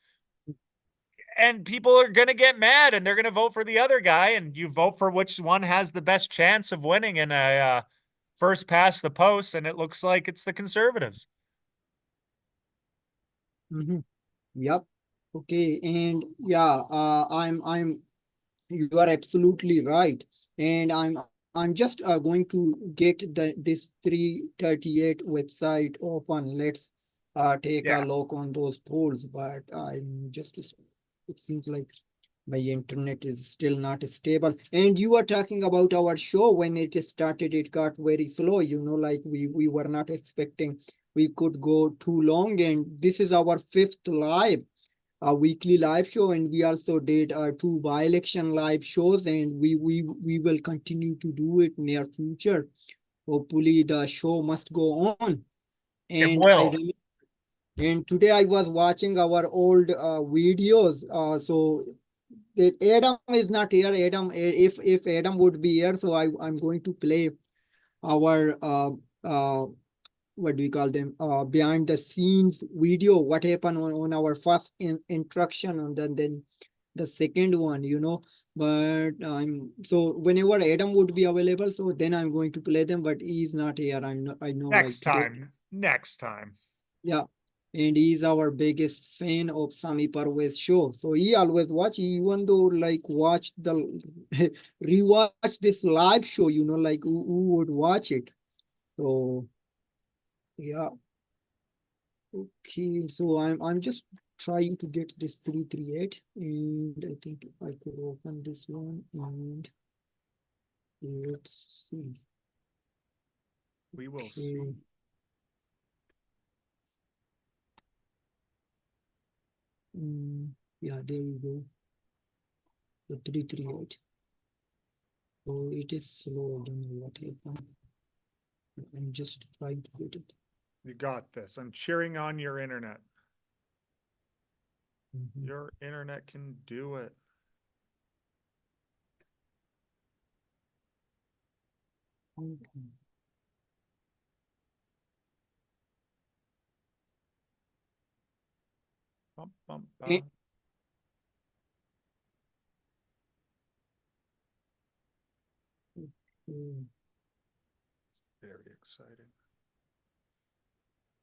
S2: and people are going to get mad and they're going to vote for the other guy. And you vote for which one has the best chance of winning in a first past the post. And it looks like it's the Conservatives.
S1: mhm. Yep. Okay. And yeah, you are absolutely right. And I'm just going to get this 338 website open. Let's take a
S2: Yeah.
S1: look on those polls. But it seems like my internet is still not stable. And you are talking about our show. When it started, it got very slow. Like we were not expecting we could go too long. And this is our fifth live, a weekly live show, and we also did two by-election live shows, and we will continue to do it near future. Hopefully the show must go on.
S2: It
S1: And
S2: will.
S1: and today I was watching our old videos. So that Adam is not here. Adam, if Adam would be here, so I'm going to play our what do we call them, behind the scenes video, what happened on our first introduction, and then the second one, but so whenever Adam would be available, so then I'm going to play them, but he's not here. I know, like
S2: Next
S1: today.
S2: time. Next time.
S1: Yeah. And he's our biggest fan of Sami Parvez show. So he always watch, even though like watch the rewatch this live show, like who would watch it. So yeah. Okay, so I'm just trying to get this 338, and I think I could open this one, and let's see.
S2: We will
S1: Okay.
S2: see.
S1: Yeah, there you go. The 338. So it is slow. I don't know what happened. I'm just trying to get it.
S2: You got this. I'm cheering on your internet.
S1: Mhm.
S2: Your internet can do it.
S1: Okay.
S2: Bum, bum,
S1: Eh,
S2: bum.
S1: Mm.
S2: Very exciting.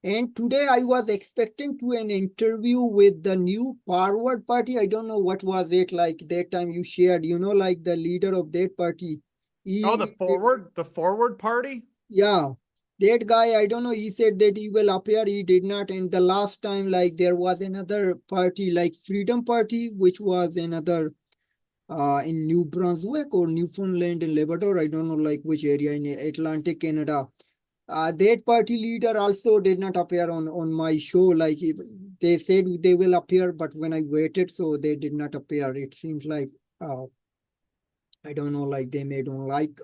S1: And today I was expecting to an interview with the new Forward Party. I don't know what was it like that time you shared, like the leader of that party.
S2: Oh,
S1: He,
S2: the forward party?
S1: yeah, that guy, I don't know, he said that he will appear, he did not. And the last time, like there was another party like Freedom Party, which was another in New Brunswick or Newfoundland and Labrador. I don't know like which area in Atlantic Canada. That party leader also did not appear on my show. Like they said they will appear, but when I waited, so they did not appear. It seems like I don't know, like they may don't like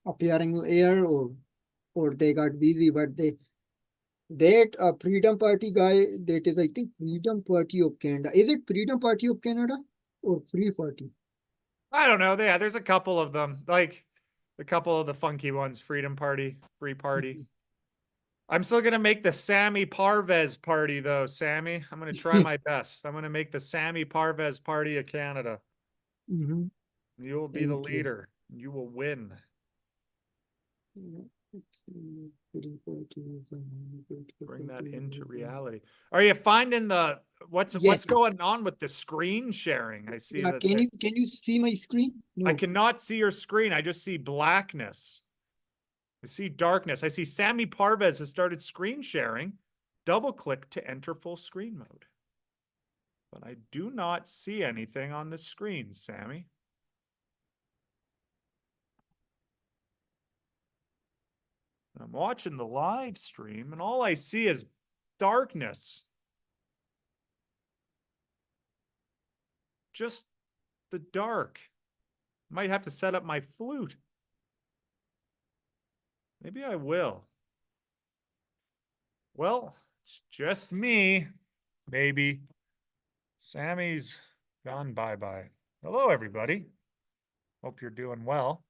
S1: appearing here, or they got busy. But that Freedom Party guy, that is I think Freedom Party of Canada. Is it Freedom Party of Canada or Free Party?
S2: I don't know. Yeah, there's a couple of them. Like a couple of the funky ones, Freedom Party, Free Party. I'm still gonna make the Sami Parvez party though, Sammy. I'm gonna try my best. I'm gonna make the Sami Parvez party of Canada.
S1: Mm-hmm.
S2: You will be the
S1: Thank you.
S2: leader. You will win. Bring that into reality. Are you finding the
S1: Yes.
S2: what's going on with the screen sharing? I see
S1: Yeah.
S2: that
S1: Can you see my screen?
S2: I
S1: No.
S2: cannot see your screen. I just see blackness. I see darkness. I see Sami Parvez has started screen sharing. Double click to enter full screen mode. But I do not see anything on the screen, Sammy. I'm watching the live stream and all I see is darkness. Just the dark. Might have to set up my flute. Maybe I will. Well, it's just me, baby. Sammy's gone bye-bye. Hello, everybody. Hope you're doing well.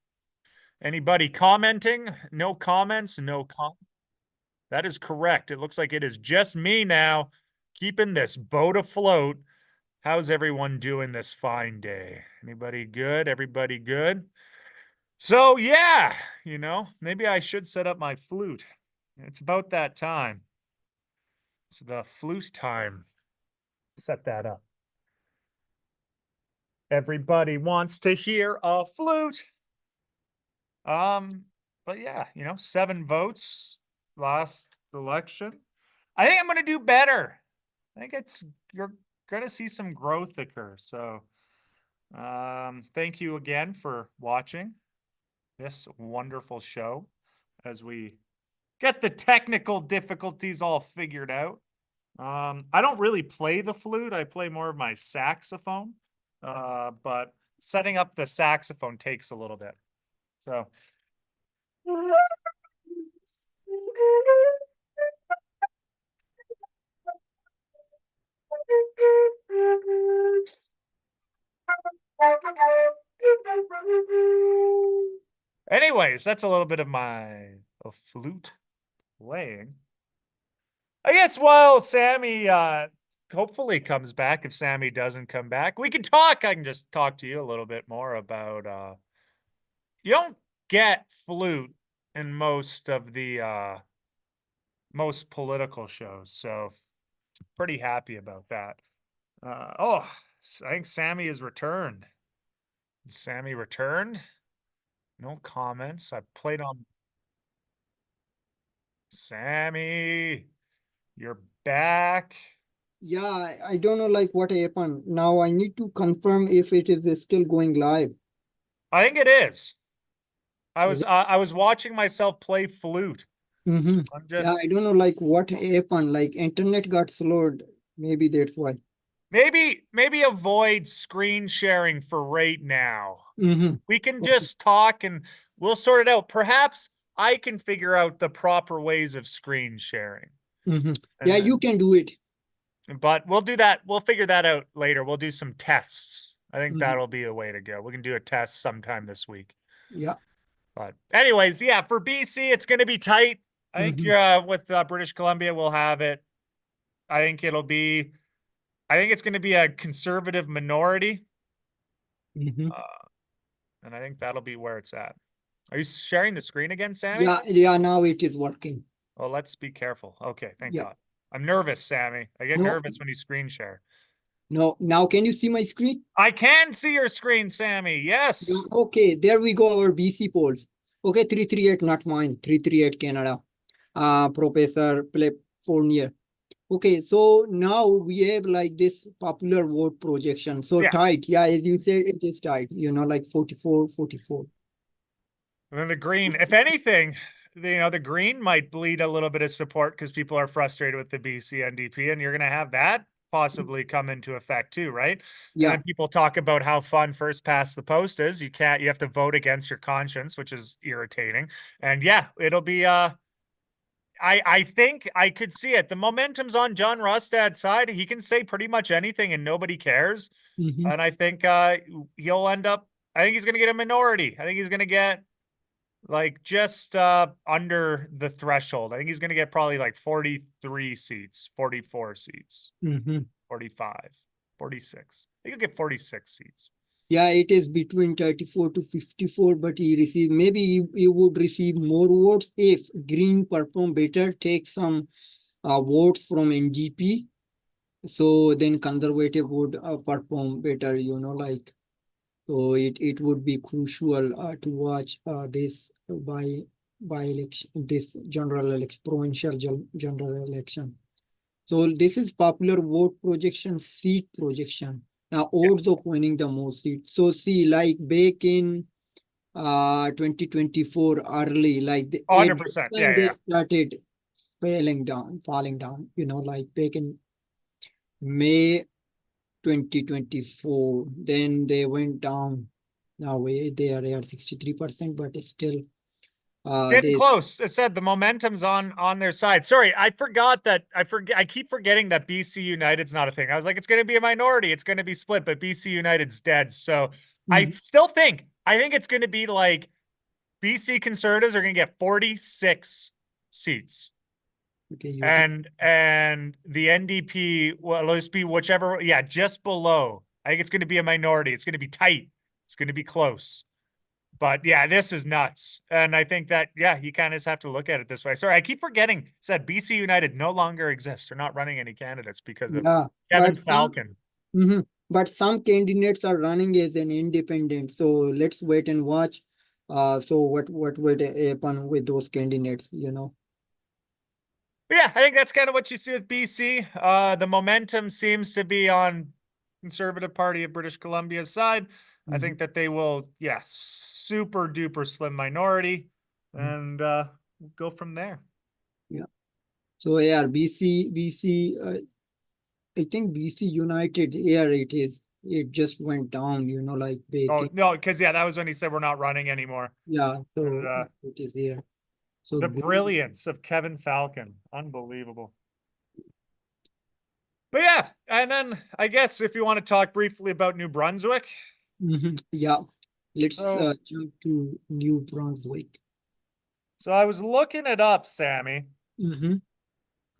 S2: Anybody commenting? No comments, no com. That is correct. It looks like it is just me now, keeping this boat afloat. How's everyone doing this fine day? Anybody good? Everybody good? So, yeah, maybe I should set up my flute. It's about that time. It's the flute time. Set that up. Everybody wants to hear a flute. But yeah, 7 votes last election. I think I'm gonna do better. I think you're gonna see some growth occur. So thank you again for watching this wonderful show as we get the technical difficulties all figured out. I don't really play the flute, I play more of my saxophone. But setting up the saxophone takes a little bit. So anyways, that's a little bit of my flute playing. I guess while Sammy hopefully comes back, if Sammy doesn't come back, we can talk. I can just talk to you a little bit more about you don't get flute in most of the most political shows, so pretty happy about that. Oh, I think Sammy has returned. Sammy returned. No comments. I played on Sammy. You're back.
S1: Yeah, I don't know like what happened. Now I need to confirm if it is still going live.
S2: I think it is.
S1: Is it?
S2: I was watching myself play flute.
S1: Mm-hmm.
S2: I'm
S1: Yeah,
S2: just
S1: I don't know like what happened. Like internet got slowed. Maybe that's why.
S2: maybe avoid screen sharing for right now.
S1: Mm-hmm.
S2: We can
S1: Okay.
S2: just talk and we'll sort it out. Perhaps I can figure out the proper ways of screen sharing.
S1: Mm-hmm. Yeah,
S2: And
S1: you
S2: then
S1: can do it.
S2: but we'll do that. We'll figure that out later. We'll do some tests. I think
S1: Mm-hmm.
S2: that'll be a way to go. We can do a test sometime this week.
S1: Yeah.
S2: But anyways, yeah, for BC, it's going to be tight. I think
S1: Mm-hmm.
S2: with British Columbia, we'll have it. I think it'll be. I think it's going to be a conservative minority,
S1: Mm-hmm.
S2: and I think that'll be where it's at. Are you sharing the screen again, Sammy?
S1: Yeah, now it is working.
S2: Oh, let's be careful. Okay, thank
S1: Yeah.
S2: God. I'm nervous, Sammy. I get
S1: No,
S2: nervous when you screen share.
S1: no. Now can you see my screen?
S2: I can see your screen, Sammy.
S1: Yeah,
S2: Yes.
S1: okay, there we go, our BC polls. Okay, 338, not mine. 338 Canada. Professor Plep Fournier. Okay, so now we have like this popular vote projection. So
S2: Yeah.
S1: tight. Yeah, as you said, it is tight, like 44, 44.
S2: And then the green, if anything, the green might bleed a little bit of support because people are frustrated with the BC NDP, and you're going to have that possibly come into effect too, right? And
S1: Yeah.
S2: then people talk about how fun first past the post is. You have to vote against your conscience, which is irritating. And yeah, it'll be I think I could see it. The momentum's on John Rostad's side. He can say pretty much anything and nobody cares.
S1: Mhm.
S2: And I think he'll end up I think he's going to get a minority. I think he's going to get like just under the threshold. I think he's going to get probably like 43 seats, 44 seats,
S1: Mhm.
S2: 45, 46. I think he'll get 46 seats.
S1: Yeah, it is between 34 to 54, but maybe he would receive more votes if Green perform better, take some votes from NGP. So then Conservative would perform better, so it would be crucial to watch this by election, this general election, general election. So this is popular vote projection, seat projection. Now
S2: Yeah,
S1: odds of winning the most seats. So see, like back in 2024 early, like at this
S2: 100%. Yeah,
S1: time they
S2: yeah.
S1: started falling down, like back in May 2024. Then they went down. Now they are at 63%, but still
S2: Getting
S1: they
S2: close. It said the momentum's on their side. Sorry, I forgot that I keep forgetting that BC United's not a thing. I was like, it's gonna be a minority, it's gonna be split, but BC United's dead. So
S1: Mhm.
S2: I think it's gonna be like BC Conservatives are gonna get 46 seats.
S1: Okay, you think
S2: And the NDP, well, let's be whichever, yeah, just below. I think it's gonna be a minority. It's gonna be tight. It's gonna be close. But yeah, this is nuts. And I think that, yeah, you kind of just have to look at it this way. Sorry, I keep forgetting, said BC United no longer exists. They're not running any candidates because of
S1: yeah,
S2: Kevin Falcon.
S1: mhm. But some candidates are running as an independent. So let's wait and watch. So what would happen with those candidates?
S2: But yeah, I think that's kind of what you see with BC. The momentum seems to be on Conservative Party of British Columbia's side. I
S1: Mhm.
S2: think that they will, yeah, super duper slim minority
S1: Mhm.
S2: and go from there.
S1: Yeah. So yeah, BC. I think BC United. Yeah, it is. It just went down. Like they
S2: Oh
S1: came.
S2: no, because yeah, that was when he said we're not running anymore.
S1: Yeah.
S2: And
S1: So it is here. So
S2: the
S1: green.
S2: brilliance of Kevin Falcon. Unbelievable. But yeah, and then I guess if you want to talk briefly about New Brunswick.
S1: Yeah. Let's
S2: So
S1: jump to New Brunswick.
S2: so I was looking it up, Sammy.
S1: Mm-hmm.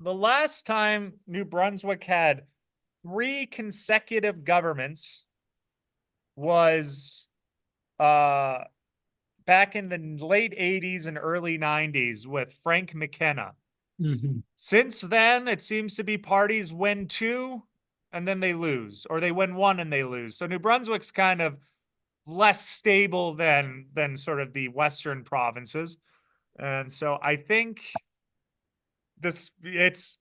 S2: The last time New Brunswick had three consecutive governments was uh back in the late 80s and early 90s with Frank McKenna.
S1: Mm-hmm.
S2: Since then, it seems to be parties win two and then they lose, or they win one and they lose. So New Brunswick's kind of less stable than sort of the western provinces. And so I think it's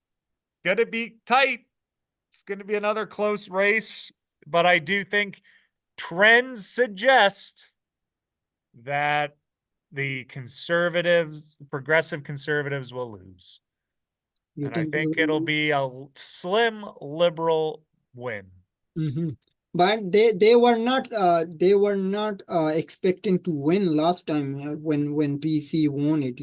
S2: gonna be tight. It's gonna be another close race, but I do think trends suggest that the conservatives, progressive conservatives will lose.
S1: You
S2: And I
S1: think they
S2: think it'll
S1: will?
S2: be a slim liberal win.
S1: Mm-hmm. But they were not expecting to win last time when PC won it.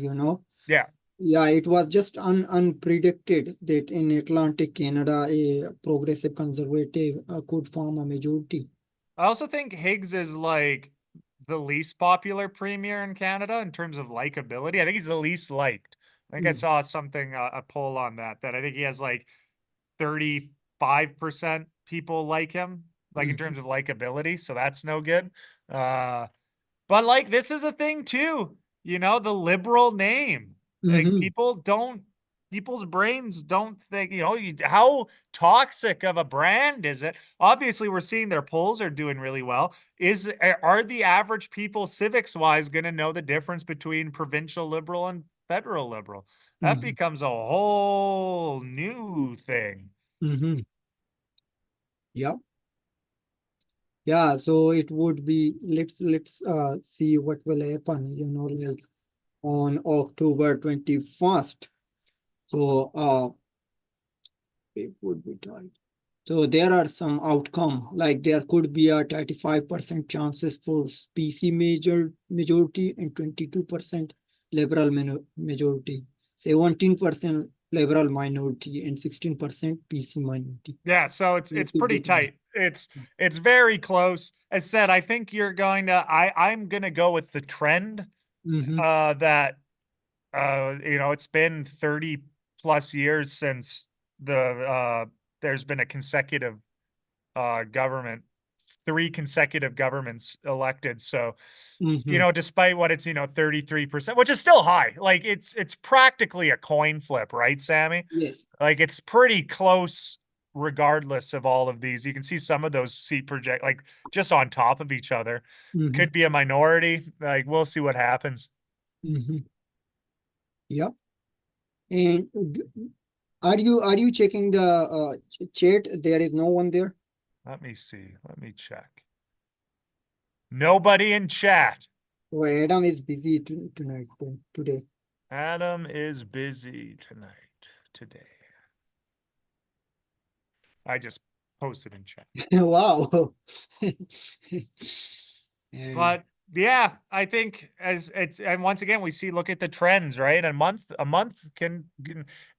S2: Yeah.
S1: Yeah, it was just unpredicted that in Atlantic Canada a progressive conservative could form a majority.
S2: I also think Higgs is like the least popular premier in Canada in terms of likability. I think he's the least liked. I think I
S1: Mm.
S2: saw something, a poll on that I think he has like 35% people like him, like in
S1: Mhm.
S2: terms of likability. So that's no good. Uh, But like this is a thing too, the liberal name. Like
S1: Mm-hmm.
S2: people's brains don't think, how toxic of a brand is it? Obviously, we're seeing their polls are doing really well. Are the average people civics wise going to know the difference between provincial liberal and federal liberal? That
S1: Mm-hmm.
S2: becomes a whole new thing.
S1: Mm-hmm. Yeah. Yeah, so it would be, let's see what will happen, like on October 21st. So it would be tight. So there are some outcome, like there could be a 35% chances for PC majority and 22% liberal majority, 17% liberal minority and 16% PC minority.
S2: Yeah, so it's
S1: It
S2: it's
S1: could be
S2: pretty
S1: tight.
S2: tight. It's very close. As said, I think you're going to I'm gonna go with the trend
S1: Mm-hmm.
S2: that it's been 30 plus years since there's been a consecutive government, three consecutive governments elected. So,
S1: Mm-hmm.
S2: despite what it's, 33%, which is still high, like it's practically a coin flip, right, Sammy?
S1: Yes.
S2: Like it's pretty close regardless of all of these. You can see some of those seat project like just on top of each other.
S1: Mm-hmm.
S2: Could be a minority. Like we'll see what happens.
S1: Mm-hmm. Yep. And are you checking the chat? There is no one there.
S2: Let me see. Let me check. Nobody in chat.
S1: Oh, Adam is busy tonight today.
S2: Adam is busy today. I just posted in chat.
S1: Wow. And
S2: But yeah, I think as it's and once again we see look at the trends, right? A month can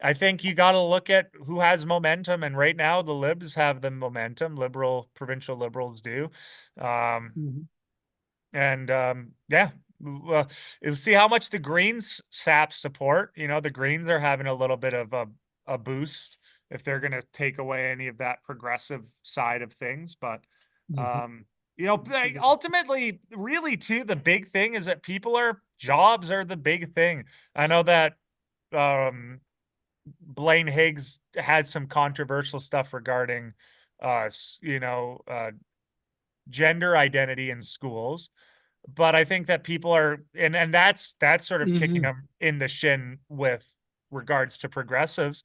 S2: I think you got to look at who has momentum, and right now the libs have the momentum, provincial liberals do. Um
S1: mhm,
S2: and yeah, we'll see how much the Greens sap support. The Greens are having a little bit of a boost if they're going to take away any of that progressive side of things. But
S1: mhm,
S2: um, like ultimately, really, too, the big thing is that jobs are the big thing. I know that um, Blaine Higgs had some controversial stuff regarding, gender identity in schools, but I think that people are and that's sort of kicking
S1: mhm,
S2: them in the shin with regards to progressives.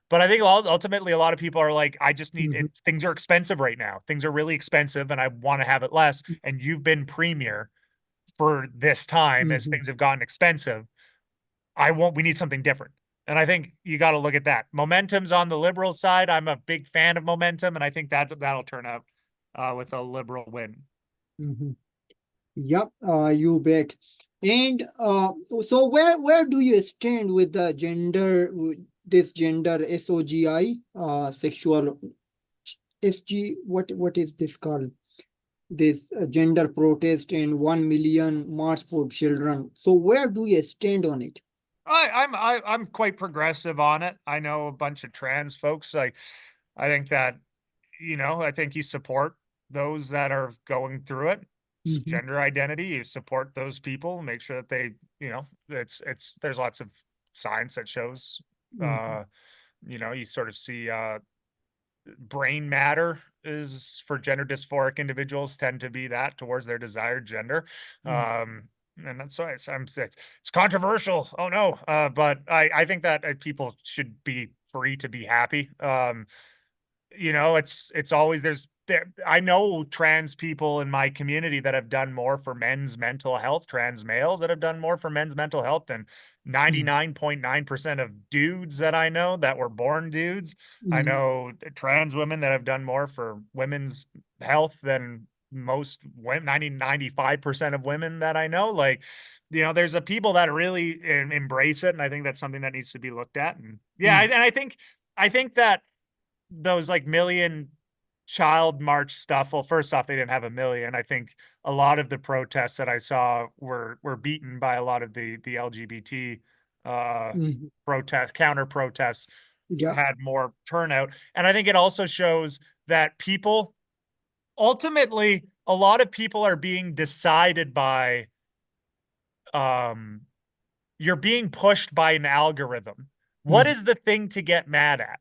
S2: But I think ultimately a lot of people are like, I just need
S1: mhm,
S2: it. Things are expensive right now. Things are really expensive, and I want to have it less. And you've been premier for this time as
S1: mhm,
S2: things have gotten expensive. We need something different. And I think you got to look at that. Momentum's on the liberal side. I'm a big fan of momentum, and I think that'll turn out with a liberal win.
S1: mhm. Yep, you bet. And so where do you stand with the this gender SOGI, sexual SG, what is this called? This gender protest and 1 million march for children. So where do you stand on it?
S2: I'm quite progressive on it. I know a bunch of trans folks. I think that I think you support those that are going through it.
S1: Mhm,
S2: Gender identity, you support those people, make sure that it's there's lots of science that shows
S1: mhm,
S2: uh you sort of see brain matter is for gender dysphoric individuals tend to be that towards their desired gender.
S1: mhm,
S2: And that's why it's controversial. Oh no. But I think that people should be free to be happy. It's always I know trans people in my community that have done more for men's mental health, trans males that have done more for men's mental health than
S1: mhm,
S2: 99.9% of dudes that I know that were born dudes. I
S1: mhm,
S2: know trans women that have done more for women's health than most women, 95% of women that I know. Like, there's a people that really embrace it. And I think that's something that needs to be looked at. And yeah,
S1: mhm,
S2: and I think that those like million child march stuff. Well, first off, they didn't have a million. I think a lot of the protests that I saw were beaten by a lot of the LGBT
S1: mhm.
S2: counter protests
S1: Yeah.
S2: had more turnout. And I think it also shows that people ultimately a lot of people are being decided by you're being pushed by an algorithm. What is the thing to get mad at?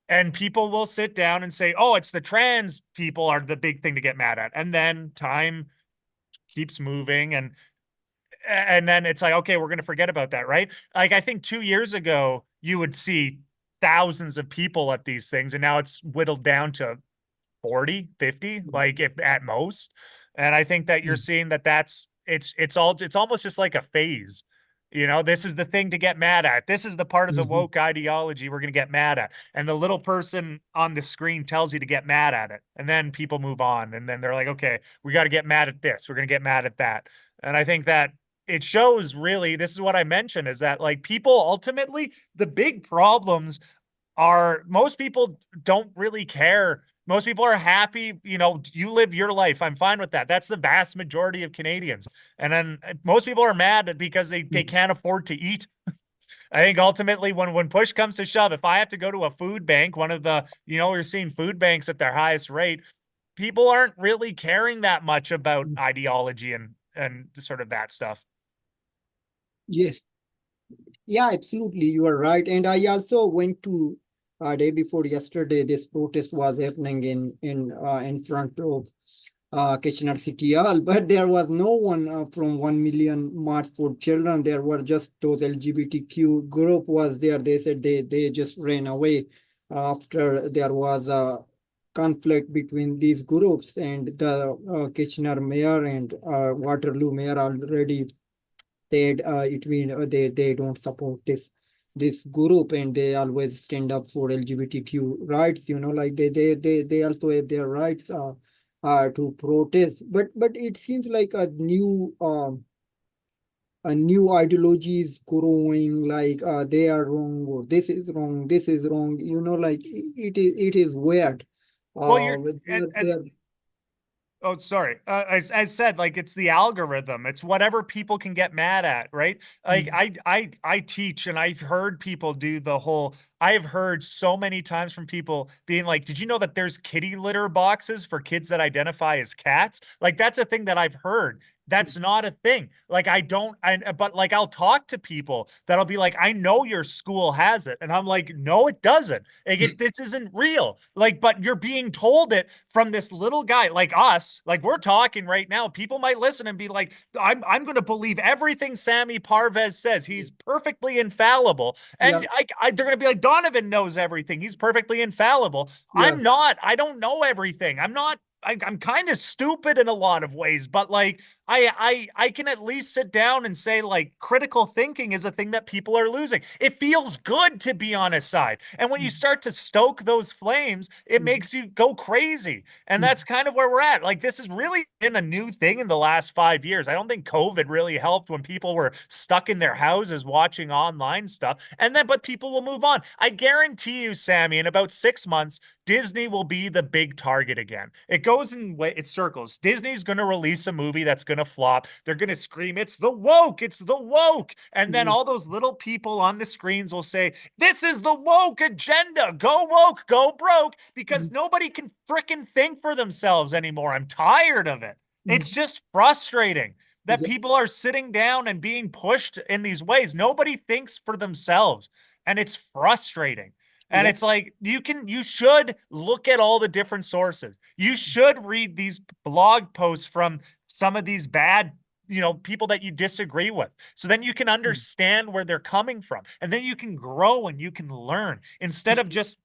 S2: And people will sit down and say, oh, it's the trans people are the big thing to get mad at. And then time keeps moving and then it's like, okay, we're going to forget about that, right? Like, I think 2 years ago, you would see thousands of people at these things, and now it's whittled down to 40, 50, like if at most. And I think that you're seeing that it's almost just like a phase. This is the thing to get mad at. This is the part of the woke ideology we're going to get mad at. And the little person on the screen tells you to get mad at it. And then people move on. And then they're like, okay, we got to get mad at this. We're going to get mad at that. And I think that it shows really, this is what I mentioned, is that like people ultimately, the big problems are most people don't really care. Most people are happy. You live your life. I'm fine with that. That's the vast majority of Canadians. And then most people are mad because they can't afford to eat. I think ultimately when push comes to shove, if I have to go to a food bank, one of the, we're seeing food banks at their highest rate, people aren't really caring that much about ideology and sort of that stuff.
S1: Yes. Yeah, absolutely. You are right. And I also went to day before yesterday. This protest was happening in front of Kitchener City Hall, but there was no one from 1 million March for Children. There were just those LGBTQ group was there. They said they just ran away after there was a conflict between these groups, and the Kitchener mayor and Waterloo mayor already said they don't support this group, and they always stand up for LGBTQ rights. Like they also have their rights to protest. But it seems like a new ideology is growing. Like they are wrong, or this is wrong, this is wrong. Like it is weird.
S2: Well, you're
S1: They're.
S2: Oh, sorry. As said, like it's the algorithm. It's whatever people can get mad at, right? Like I teach, and I've heard people do the whole. I've heard so many times from people being like, "Did you know that there's kitty litter boxes for kids that identify as cats?" Like that's a thing that I've heard. That's not a thing. Like but like I'll talk to people that'll be like, I know your school has it. And I'm like, no, it doesn't. Like this isn't real. Like, but you're being told it from this little guy like us. Like we're talking right now. People might listen and be like, I'm going to believe everything Sami Parvez says. He's perfectly infallible.
S1: Yeah,
S2: And they're going to be like, Donovan knows everything. He's perfectly infallible.
S1: yeah.
S2: I'm not. I don't know everything. I'm kind of stupid in a lot of ways, but like I can at least sit down and say like critical thinking is a thing that people are losing. It feels good to be on a side. And when you start to stoke those flames, it makes you go crazy. And that's kind of where we're at. Like this has really been a new thing in the last 5 years. I don't think COVID really helped when people were stuck in their houses watching online stuff. But people will move on. I guarantee you, Sammy, in about 6 months, Disney will be the big target again. It goes in it circles. Disney's going to release a movie that's going to flop. They're going to scream, it's the woke, it's the woke. And then all those little people on the screens will say, this is the woke agenda. Go woke, go broke, because nobody can fricking think for themselves anymore. I'm tired of it. It's just frustrating that
S1: Yeah,
S2: people are sitting down and being pushed in these ways. Nobody thinks for themselves, and it's frustrating. And
S1: yeah.
S2: it's like you should look at all the different sources. You should read these blog posts from some of these bad, people that you disagree with. So then you can understand where they're coming from. And then you can grow and you can learn instead of just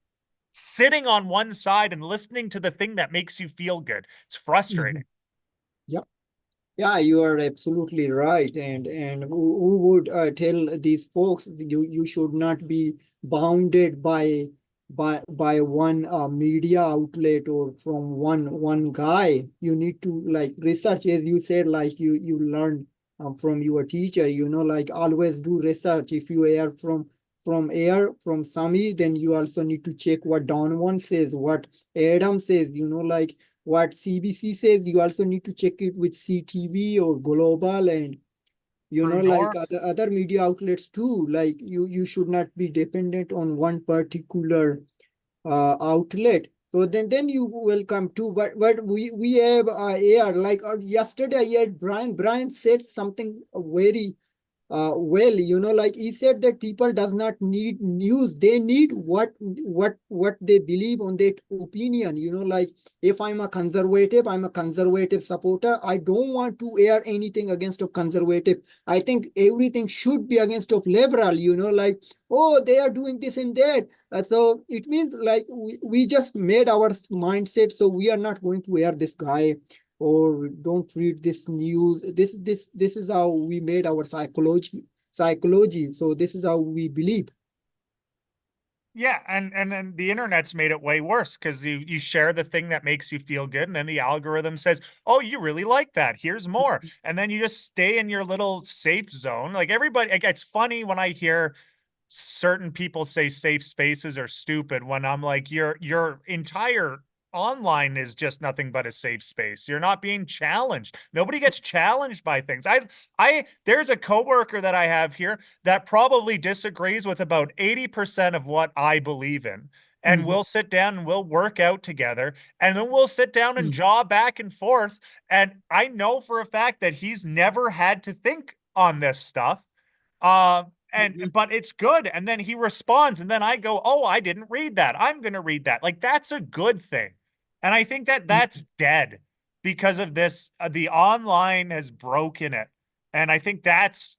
S2: sitting on one side and listening to the thing that makes you feel good. It's frustrating.
S1: Yeah. Yeah, you are absolutely right. And who would tell these folks that you should not be bounded by one media outlet or from one guy. You need to like research, as you said, like you learned from your teacher. Like always do research. If you hear from Sami, then you also need to check what Donovan says, what Adam says. Like what CBC says. You also need to check it with CTV or Global, and
S2: True
S1: like
S2: North.
S1: other media outlets too. Like you should not be dependent on one particular outlet. So then you will come to, but we have air like yesterday I had Brian said something very well, like he said that people does not need news. They need what they believe on that opinion. Like if I'm a conservative supporter. I don't want to air anything against a conservative. I think everything should be against of liberal. Like, oh, they are doing this and that. So it means like we just made our mindset. So we are not going to air this guy, or don't read this news. This is how we made our psychology. So this is how we believe.
S2: Yeah, and then the internet's made it way worse because you share the thing that makes you feel good, and then the algorithm says, "Oh, you really like that. Here's more." And then you just stay in your little safe zone. Like everybody, like, it's funny when I hear certain people say safe spaces are stupid when I'm like, your entire online is just nothing but a safe space. You're not being challenged. Nobody gets challenged by things. I there's a coworker that I have here that probably disagrees with about 80% of what I believe in. And
S1: Mhm,
S2: we'll sit down and we'll work out together. And then we'll sit down and
S1: mhm,
S2: jaw back and forth. And I know for a fact that he's never had to think on this stuff. Uh, and
S1: mhm,
S2: but it's good. And then he responds, and then I go, "Oh, I didn't read that. I'm going to read that." Like that's a good thing. And I think that that's dead because of this. The online has broken it. And I think that's,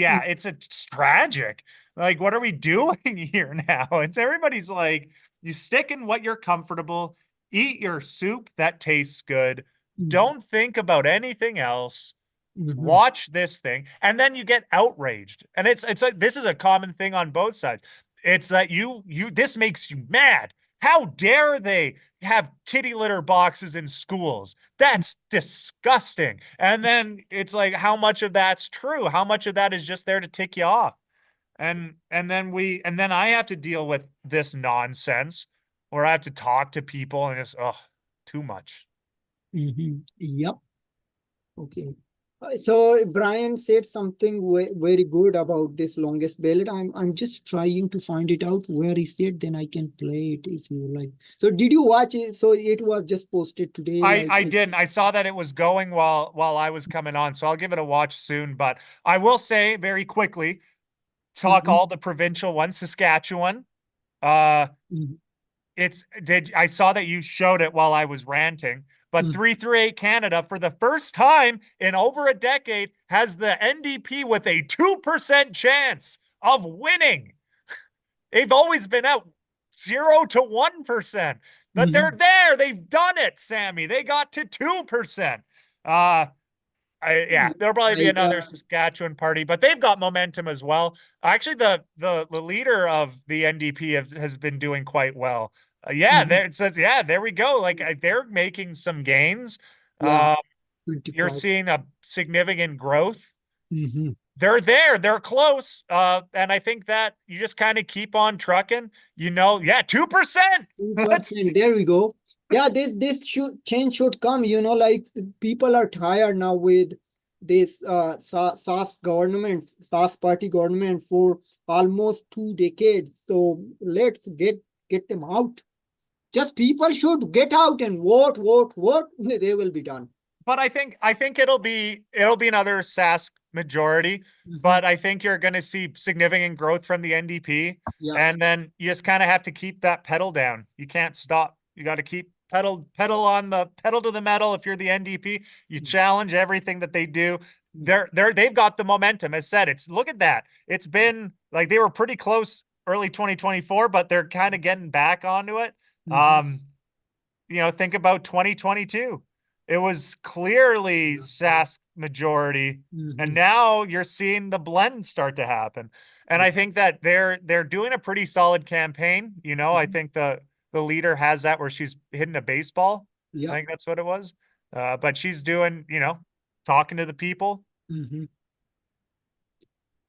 S1: mhm,
S2: yeah, it's tragic. Like, what are we doing here now? It's everybody's like, you stick in what you're comfortable, eat your soup that tastes good,
S1: mhm,
S2: don't think about anything else,
S1: mhm,
S2: watch this thing, and then you get outraged. And it's like this is a common thing on both sides. It's that you this makes you mad. How dare they have kitty litter boxes in schools? That's disgusting. And then it's like how much of that's true? How much of that is just there to tick you off? And then I have to deal with this nonsense where I have to talk to people and it's too much.
S1: mhm. Yep. Okay. So Brian said something very good about this longest ballot. I'm just trying to find it out where he said. Then I can play it if you like. So did you watch it? So it was just posted today. Like,
S2: I didn't. I saw that it was going while I was coming on, so I'll give it a watch soon. But I will say very quickly, talk
S1: mhm,
S2: all the provincial ones, Saskatchewan. Uh
S1: mhm,
S2: it's did I saw that you showed it while I was ranting, but
S1: mhm,
S2: 338 Canada for the first time in over a decade has the NDP with a 2% chance of winning. They've always been out 0 to 1%, but they're
S1: mhm.
S2: there. They've done it, Sammy. They got to 2%. Uh, yeah, there'll probably be
S1: Like,
S2: another Saskatchewan party, but they've got momentum as well. Actually, the leader of the NDP has been doing quite well. Yeah,
S1: mhm,
S2: there it says, yeah, there we go. Like they're making some gains.
S1: yeah,
S2: Uh, you're
S1: 25.
S2: seeing a significant growth.
S1: Mhm.
S2: They're there, they're close. And I think that you just kind of keep on trucking, yeah, 2%. Let's
S1: 2%. There we go. Yeah, this should change should come. Like people are tired now with this Sask government, Sask party government for almost 2 decades. So let's get them out. Just people should get out and vote, vote, vote. They will be done.
S2: but I think it'll be another Sask majority,
S1: Mhm.
S2: but I think you're going to see significant growth from the NDP,
S1: Yeah.
S2: and then you just kind of have to keep that pedal down. You can't stop. You got to keep pedal to the metal. If you're the NDP, you challenge everything that they do. They've got the momentum. As said, it's look at that. It's been like they were pretty close early 2024, but they're kind of getting back onto it.
S1: Mhm.
S2: Um, think about 2022. It was clearly Sask majority, and
S1: Mhm.
S2: now you're seeing the blend start to happen. And I think that they're doing a pretty solid campaign. I
S1: Mhm.
S2: think the leader has that where she's hitting a baseball. I
S1: Yeah.
S2: think that's what it was. But she's doing, talking to the people.
S1: Mhm.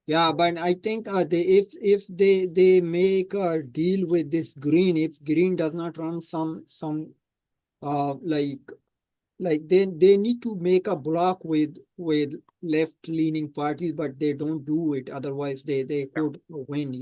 S1: Yeah, but I think they if they make a deal with this Green, if Green does not run some like they need to make a block with left leaning parties, but they don't do it. Otherwise, they could win.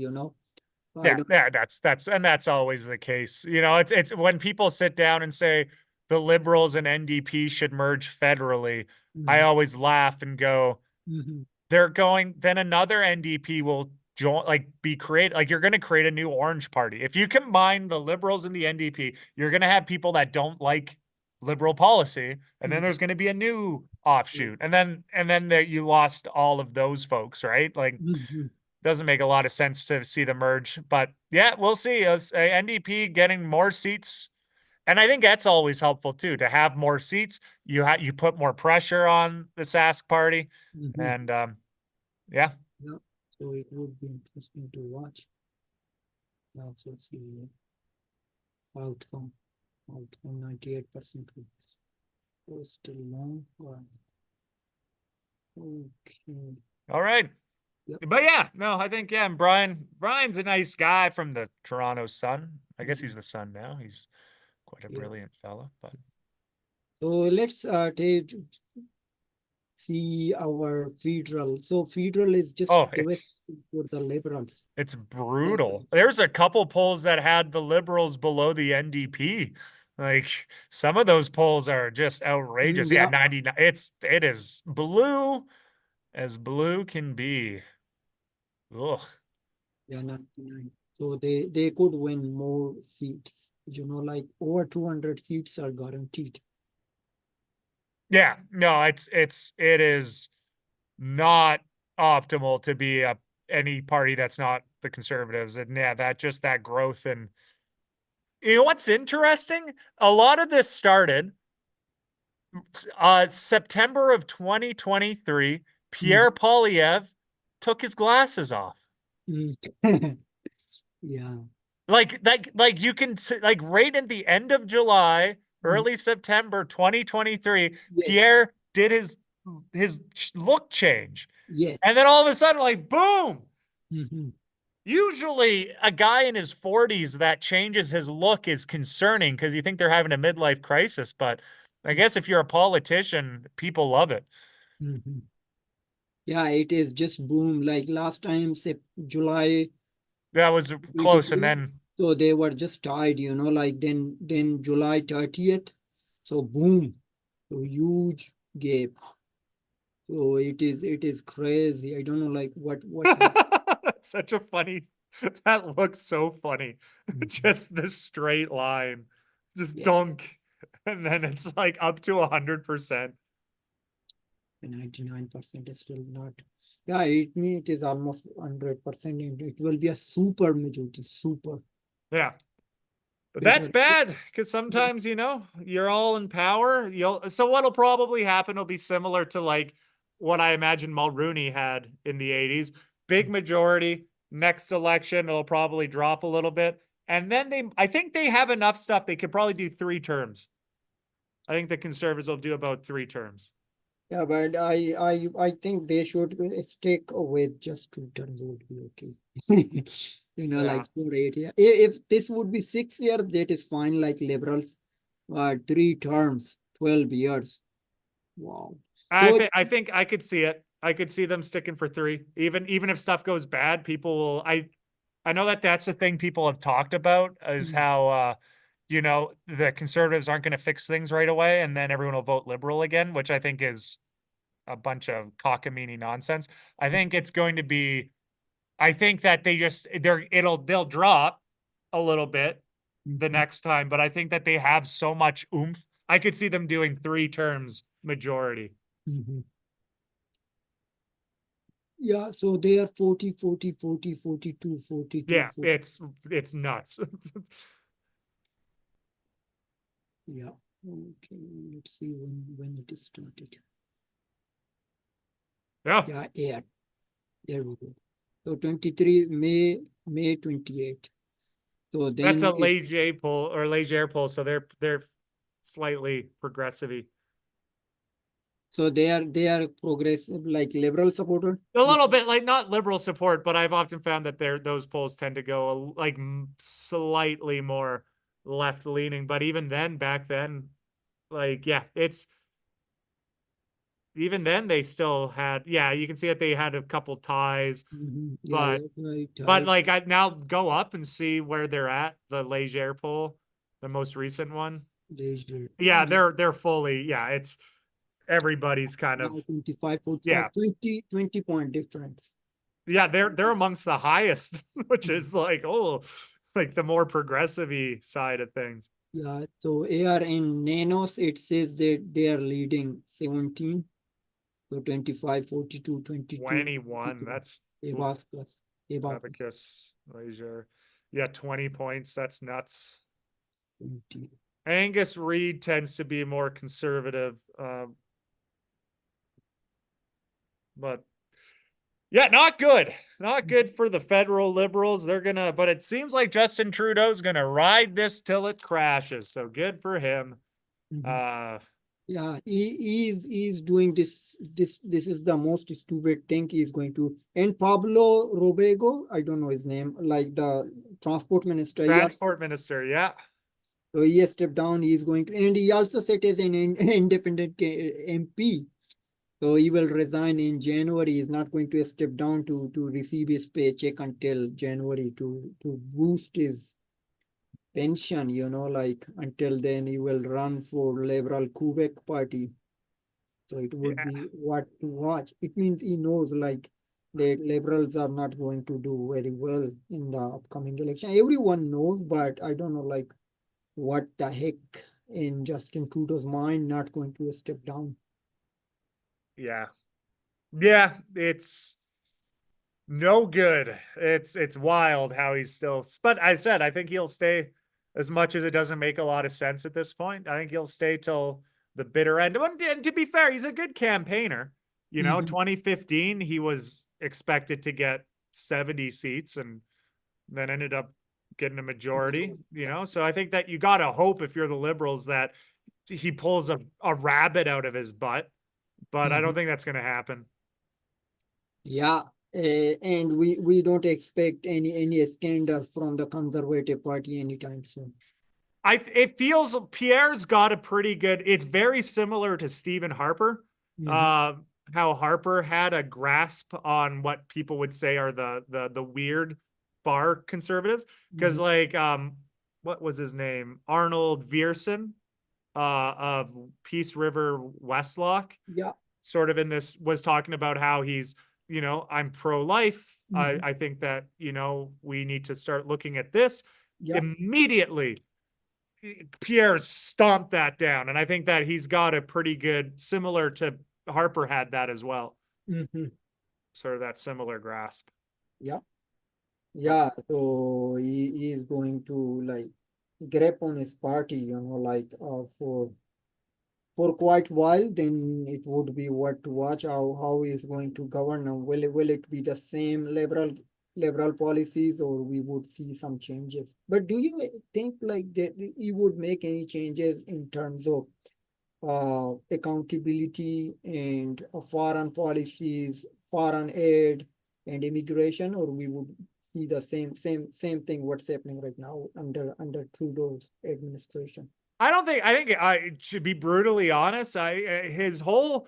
S1: I
S2: Yeah,
S1: don't.
S2: yeah, that's always the case. It's when people sit down and say the Liberals and NDP should merge federally, I
S1: Mhm,
S2: always laugh and go,
S1: mhm,
S2: then another NDP will join, like be created. Like you're going to create a new orange party. If you combine the Liberals and the NDP, you're going to have people that don't like liberal policy, and then there's going to be a new offshoot, and then there you lost all of those folks, right? Like
S1: Mhm.
S2: doesn't make a lot of sense to see the merge, but yeah, we'll see. As a NDP getting more seats, and I think that's always helpful too, to have more seats. You put more pressure on the Sask party,
S1: Mhm.
S2: and yeah.
S1: Yeah. So it would be interesting to watch. Also see outcome. Outcome 98%. Oh, still long. Okay.
S2: All right.
S1: Yep.
S2: But yeah, no, I think yeah, and Brian's a nice guy from the Toronto Sun. I guess he's
S1: Mhm.
S2: the Sun now. He's quite a
S1: Yeah.
S2: brilliant fella, but
S1: So let's see our federal. So federal is just
S2: oh,
S1: devastating for the liberals.
S2: it's
S1: And
S2: brutal. There's a couple polls that had the Liberals below the NDP. Like some of those polls are just outrageous. Yeah,
S1: yeah,
S2: 99. It is blue as blue can be. Ugh.
S1: yeah, 99. So they could win more seats. Like over 200 seats are guaranteed.
S2: Yeah, no, it is not optimal to be any party that's not the conservatives. And yeah, that growth. And you know what's interesting? A lot of this started September of 2023. Pierre
S1: Mhm.
S2: Poilievre took his glasses off.
S1: Mm. Yeah.
S2: Like you can see, like right at the end of July,
S1: Mm.
S2: early September 2023,
S1: Yes.
S2: Pierre did his look change.
S1: Yes.
S2: And then all of a sudden, like, boom.
S1: Mhm.
S2: Usually, a guy in his 40s that changes his look is concerning because you think they're having a midlife crisis. But I guess if you're a politician, people love it.
S1: Mhm. Yeah, it is just boom. Like last time, July
S2: That was close. And
S1: 22.
S2: then,
S1: So they were just tied. Like then July 30th. So boom. So huge gap. So it is crazy. I don't know like what
S2: such a funny, that looks so funny.
S1: Mhm.
S2: Just this straight line, just
S1: Yes.
S2: dunk. And then it's like up to 100%.
S1: 99% is still not. Yeah, it is almost 100%. And it will be a super majority. Super
S2: Yeah. But that's
S1: better.
S2: bad because sometimes, you're all in power. So what'll probably happen will be similar to like what I imagine Mulrooney had in the 80s. Big majority. Next election, it'll probably drop a little bit. And then I think they have enough stuff. They could probably do 3 terms. I think the conservatives will do about 3 terms.
S1: Yeah, but I think they should stick with just 2 terms would be okay.
S2: Yeah.
S1: Like 4 8 years. If this would be 6 years, that is fine. Like liberals, 3 terms, 12 years. Wow.
S2: I
S1: So
S2: think I think I could see it. I could see them sticking for 3. Even if stuff goes bad, people will I know that that's the thing people have talked about is
S1: mm,
S2: how the conservatives aren't going to fix things right away and then everyone will vote liberal again, which I think is a bunch of cockamamie nonsense. I think it's going to be I think that they'll drop a little bit the
S1: mhm,
S2: next time, but I think that they have so much oomph. I could see them doing 3 terms majority.
S1: mhm. Yeah, so they are 40, 40, 40, 42, 42,
S2: Yeah,
S1: 40.
S2: it's nuts.
S1: Yeah. Okay, let's see when it is started.
S2: Yeah,
S1: Yeah, yeah, there we go. So 23 May 28. So
S2: that's
S1: then
S2: a
S1: it
S2: Leger poll or Leger poll, so they're slightly progressive.
S1: they are progressive like liberal supporter.
S2: A little bit like not liberal support, but I've often found that those polls tend to go like slightly more left leaning. But even then, back then, like yeah, it's even then they still had you can see that they had a couple ties,
S1: Yeah,
S2: but
S1: yeah, right,
S2: but
S1: right.
S2: like I now go up and see where they're at. The Leger poll, the most recent one.
S1: Leisure.
S2: Yeah, they're fully it's everybody's kind of,
S1: Now 25, 45,
S2: yeah,
S1: 20 point difference.
S2: yeah, they're amongst the highest, which
S1: Mhm.
S2: is like, oh, like the more progressive-y side of things.
S1: Yeah, so AR in nanos, it says that they are leading 17. So 25, 42, 22,
S2: 21.
S1: 23.
S2: That's oof,
S1: Abacus. Abacus.
S2: Abacus, Leisure. Yeah, 20 points. That's nuts.
S1: 20.
S2: Angus Reid tends to be more conservative. But yeah, not good. Not good for the federal liberals. They're gonna, but it seems like Justin Trudeau's gonna ride this till it crashes. So good for him.
S1: Mhm.
S2: Uh
S1: Yeah, he's doing this is the most stupid thing he's going to. And Pablo Robego, I don't know his name, like the transport minister. Yeah,
S2: Transport minister, yeah.
S1: so he has stepped down. He's going to, and he also sat as an independent MP. So he will resign in January. He's not going to step down to receive his paycheck until January to boost his pension, like until then he will run for Liberal Quebec Party. So it would
S2: Yeah.
S1: be what to watch. It means he knows like the liberals are not going to do very well in the upcoming election. Everyone knows, but I don't know like what the heck in Justin Trudeau's mind not going to step down.
S2: Yeah. Yeah, it's no good. It's wild how he's still, but I said I think he'll stay as much as it doesn't make a lot of sense at this point. I think he'll stay till the bitter end. And to be fair, he's a good campaigner. You know,
S1: Mhm.
S2: 2015, he was expected to get 70 seats and then ended up getting a majority, you know. So I think that you gotta hope if you're the liberals that he pulls a rabbit out of his butt, but I don't
S1: Mhm.
S2: think that's gonna happen.
S1: Yeah, and we don't expect any scandals from the Conservative Party anytime soon.
S2: It feels Pierre's got a pretty good. It's very similar to Stephen Harper.
S1: Mhm.
S2: Uh, how Harper had a grasp on what people would say are the weird far conservatives. Because
S1: Mhm.
S2: like what was his name? Arnold Viersen of Peace River Westlock,
S1: Yeah.
S2: sort of in this was talking about how he's, I'm pro-life.
S1: Mhm.
S2: I think that, we need to start looking at this
S1: Yeah.
S2: immediately. Pierre stomped that down. And I think that he's got a pretty good, similar to Harper had that as well,
S1: Mhm.
S2: sort of that similar grasp.
S1: Yeah. Yeah, so he is going to like grab on his party, like for quite a while. Then it would be what to watch how he is going to govern. Now, will it be the same liberal policies, or we would see some changes? But do you think like that he would make any changes in terms of accountability and foreign policies, foreign aid, and immigration, or we would see the same thing what's happening right now under Trudeau's administration?
S2: I think I should be brutally honest. His whole,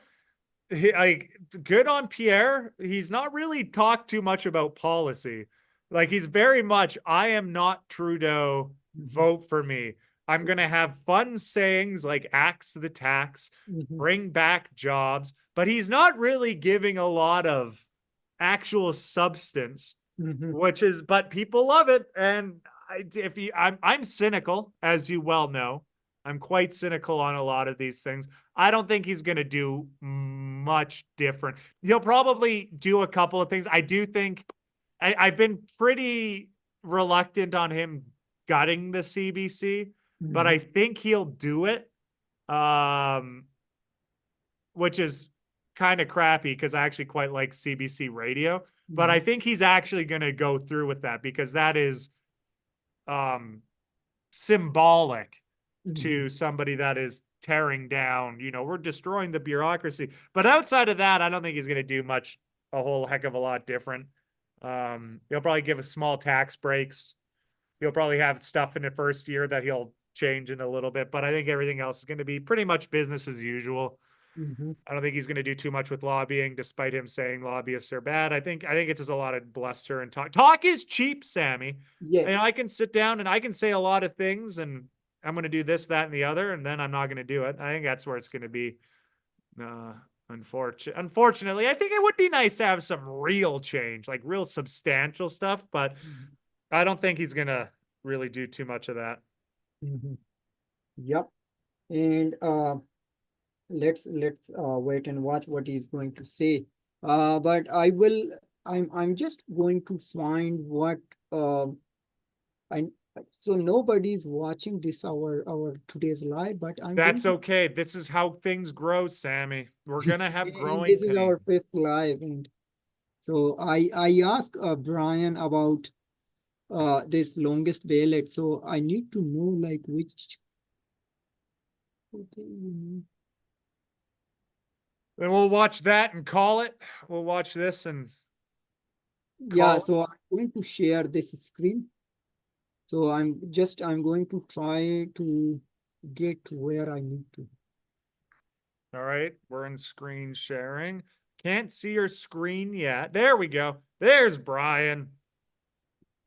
S2: like, good on Pierre. He's not really talked too much about policy. Like, he's very much, I am not Trudeau,
S1: Mhm.
S2: vote for me. I'm going to have fun sayings like axe the tax,
S1: Mhm.
S2: bring back jobs, but he's not really giving a lot of actual substance,
S1: Mhm.
S2: which is, but people love it. And if you, I'm cynical, as you well know. I'm quite cynical on a lot of these things. I don't think he's going to do much different. He'll probably do a couple of things. I do think I've been pretty reluctant on him gutting the CBC, but
S1: Mhm.
S2: I think he'll do it. Um, which is kind of crappy because I actually quite like CBC radio. But I
S1: Mhm.
S2: think he's actually going to go through with that because that is um, symbolic
S1: Mhm.
S2: to somebody that is tearing down, we're destroying the bureaucracy. But outside of that, I don't think he's going to do much, a whole heck of a lot different. He'll probably give us small tax breaks. He'll probably have stuff in the first year that he'll change in a little bit, but I think everything else is going to be pretty much business as usual.
S1: Mhm.
S2: I don't think he's going to do too much with lobbying, despite him saying lobbyists are bad. I think it's just a lot of bluster and talk. Talk is cheap, Sammy. And
S1: Yes.
S2: I can sit down and I can say a lot of things, and I'm going to do this, that, and the other, and then I'm not going to do it. I think that's where it's going to be. Unfortunately, I think it would be nice to have some real change, like real substantial stuff, but I don't think he's gonna really do too much of that.
S1: Mhm. Yep. And let's wait and watch what he's going to say. But I'm just going to find what I so nobody's watching this our today's live, but I'm going
S2: That's
S1: to
S2: okay. This is how things grow, Sammy. We're gonna have
S1: and
S2: growing
S1: this is our
S2: pains.
S1: fifth live. And so I asked Brian about this longest ballot. So I need to know like which. Okay,
S2: Then we'll watch that and call it. We'll watch this and
S1: yeah,
S2: call it.
S1: so I'm going to share this screen. So I'm going to try to get where I need to.
S2: All right, we're in screen sharing. Can't see your screen yet. There we go. There's Brian.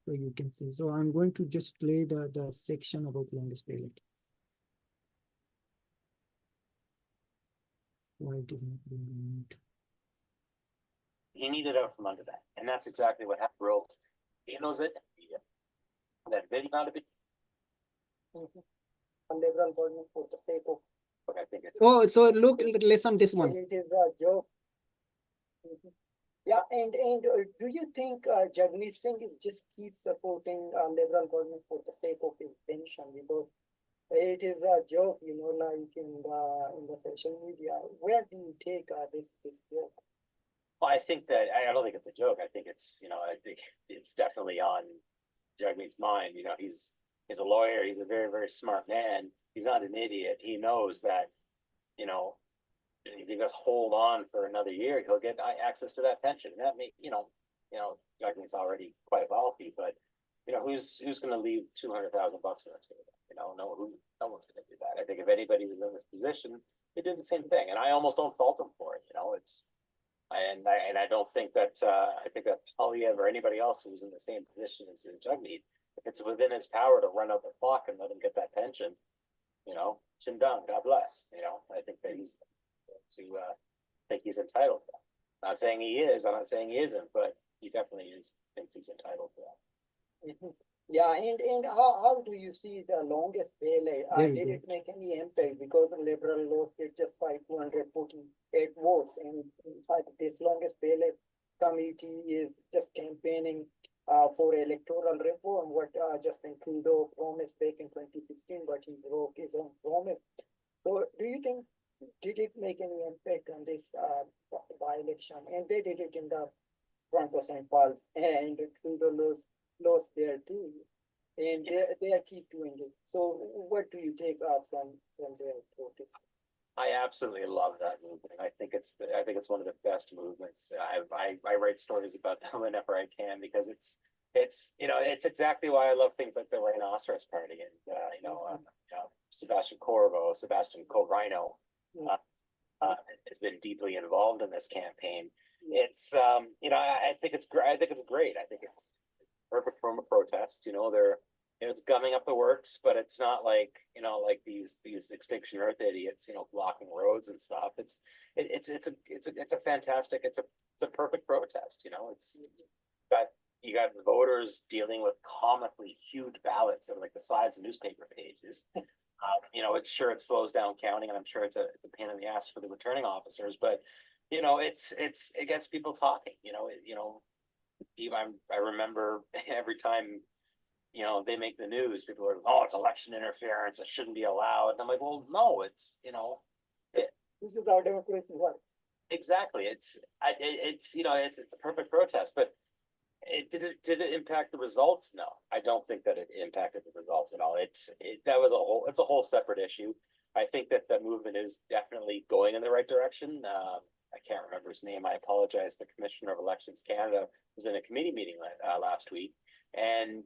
S1: So you can see. So I'm going to just play the section about longest ballot. Why it is not being moved.
S3: He needed out from under that, and that's exactly what happened. World, he knows it. That very not a bit. A liberal government for the sake of. But I think it's.
S1: Oh, so look, listen this one.
S3: It is a joke. Yeah, and do you think Jagmeet Singh is just keep supporting liberal government for the sake of his pension? Because it is a joke, like in the social media. Where do you take this joke? Well, I think that I don't think it's a joke. I think it's I think it's definitely on Jagmeet's mind. He's a lawyer. He's a very very smart man. He's not an idiot. He knows that you know if he just hold on for another year, he'll get access to that pension. That may Jagmeet's already quite wealthy, but who's going to leave $200,000 on the table? No one's going to do that. I think if anybody was in this position, they did the same thing, and I almost don't fault them for it. I don't think that I think that Polyev or anybody else who's in the same position as Jagmeet, if it's within his power to run out the clock and let him get that pension, Chindang, God bless. I think that he's think he's entitled to that. Not saying he is, I'm not saying he isn't, but he definitely is thinks he's entitled to that. Yeah, and how do you see the longest ballot? Did it make any impact because the Liberal lost it just by 248 votes, and in fact, this longest ballot committee is just campaigning for electoral reform, what Justin Trudeau promised back in 2016, but he broke his own promise. So, do you think did it make any impact on this by-election? And they did it in the front of St. Paul's, and Trudeau lost there too, and they keep doing it. So what do you take from their protest? I absolutely love that movement. I think it's one of the best movements. I write stories about them whenever I can because it's exactly why I love things like the Rhinoceros Party and Sebastian Corvino has been deeply involved in this campaign. It's I think it's great. I think it's great. I think it's perfect form of protest. It's gumming up the works, but it's not like like these Extinction Earth idiots, blocking roads and stuff. It's a fantastic. It's a perfect protest. You got voters dealing with comically huge ballots that are like the size of newspaper pages. It slows down counting, and I'm sure it's a pain in the ass for the returning officers, but it gets people talking. I remember every time they make the news, people are, oh, it's election interference, it shouldn't be allowed. And I'm like, well, no, this is how democracy works. Exactly. It's a perfect protest, but did it impact the results? No, I don't think that it impacted the results at all. It's a whole separate issue. I think that the movement is definitely going in the right direction. I can't remember his name. I apologize. The Commissioner of Elections Canada was in a committee meeting last week, and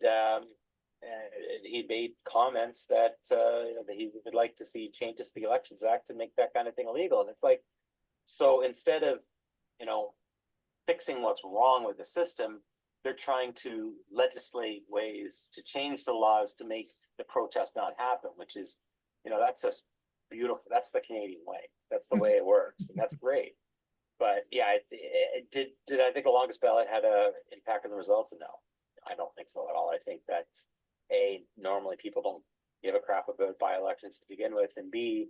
S3: he made comments that he would like to see changes to the Elections Act to make that kind of thing illegal. And it's like, so instead of fixing what's wrong with the system, they're trying to legislate ways to change the laws to make the protest not happen, which is, that's just beautiful. That's the Canadian way. That's the way it works, and that's great. But yeah, did I think the longest ballot had a impact on the results? No, I don't think so at all. I think that normally people don't give a crap about by-elections to begin with, and B,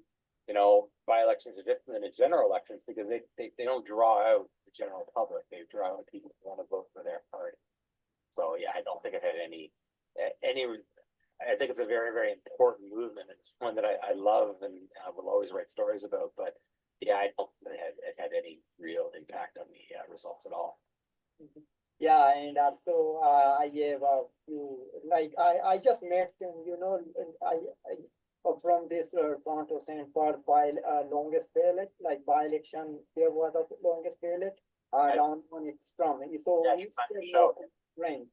S3: by-elections are different than the general elections because they don't draw out the general public. They draw out people who want to vote for their party. So yeah, I don't think it had any. I think it's a very, very important movement. It's one that I love and I will always write stories about. But yeah, I don't think it had any real impact on the results at all.
S1: Yeah, and also I have a few, like I just met him, from this Toronto St. Paul's by longest ballot, like by election, there was a longest ballot, Donovan Eckstrom. So
S3: Yeah,
S1: he's
S3: he's on your
S1: still
S3: show.
S1: a friend,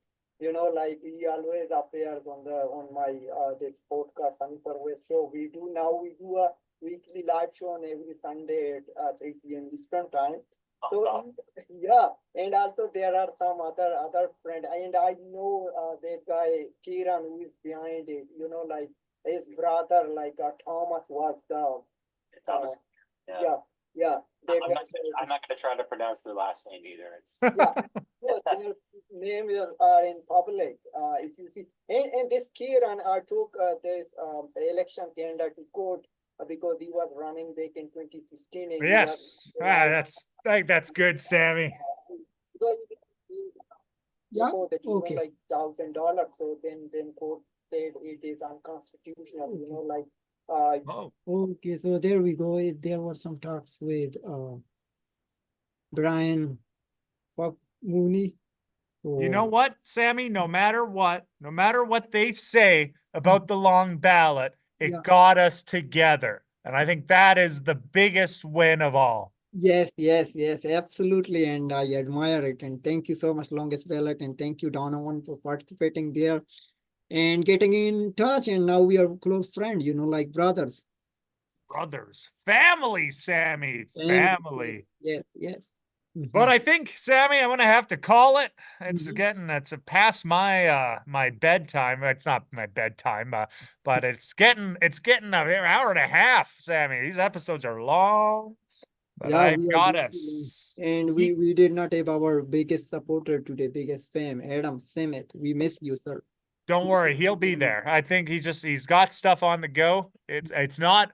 S1: like he always appears on my this podcast, Sami Parvez Show. We do a weekly live show on every Sunday at 3 p.m. Eastern time. So yeah, and also there are some other friend, and I know that guy Kiran who is behind it. Like his brother, like Thomas was the
S3: Thomas.
S1: yeah. That
S3: I'm not gonna try to pronounce their last name either. It's
S1: yeah, their names are in public. If you see, and this Kiran took this election candidate to court because he was running back in 2015. And
S2: Yes, that's good, Sammy.
S1: Yeah,
S4: Okay.
S1: like $1,000. So then court said it is unconstitutional. Like
S2: Oh,
S4: Okay, so there we go. There were some talks with Brian Mooney.
S2: you know what, Sammy? No matter what they say about the long ballot, it
S4: Yeah.
S2: got us together. And I think that is the biggest win of all.
S4: Yes, absolutely. And I admire it. And thank you so much, Longest Ballot. And thank you, Donovan, for participating there and getting in touch. And now we are close friends, like brothers.
S2: Brothers, family, Sammy, family.
S4: Yes.
S2: But I think, Sammy, I'm gonna have to call it. It's
S4: Mhm.
S2: it's past my my bedtime. It's not my bedtime, but it's getting an hour and a half, Sammy. These episodes are long, but
S4: Yeah,
S2: I've
S4: we are
S2: got
S4: going to learn. And we did not have our biggest supporter today, biggest fan, Adam Simmet. We miss you, sir.
S2: Don't worry, he'll be there. I think he's got stuff on the go. It's not,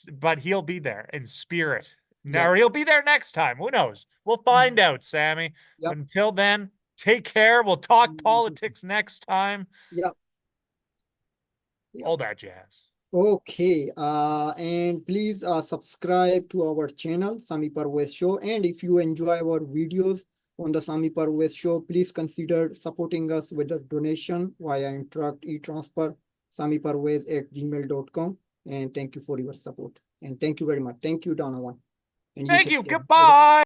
S2: but he'll be there in spirit.
S4: Yeah.
S2: Or he'll be there next time. Who knows? We'll find out, Sammy.
S4: Yep.
S2: But until then, take care. We'll talk
S4: Mhm.
S2: politics next time.
S4: Yeah.
S2: All that jazz.
S4: Okay, and please subscribe to our channel, Sami Parvez Show. And if you enjoy our videos on the Sami Parvez Show, please consider supporting us with a donation via Interact e-transfer, samiparvez@gmail.com. And thank you for your support. And thank you very much. Thank you, Donovan. And
S2: Thank
S4: take
S2: you.
S4: care.
S2: Goodbye.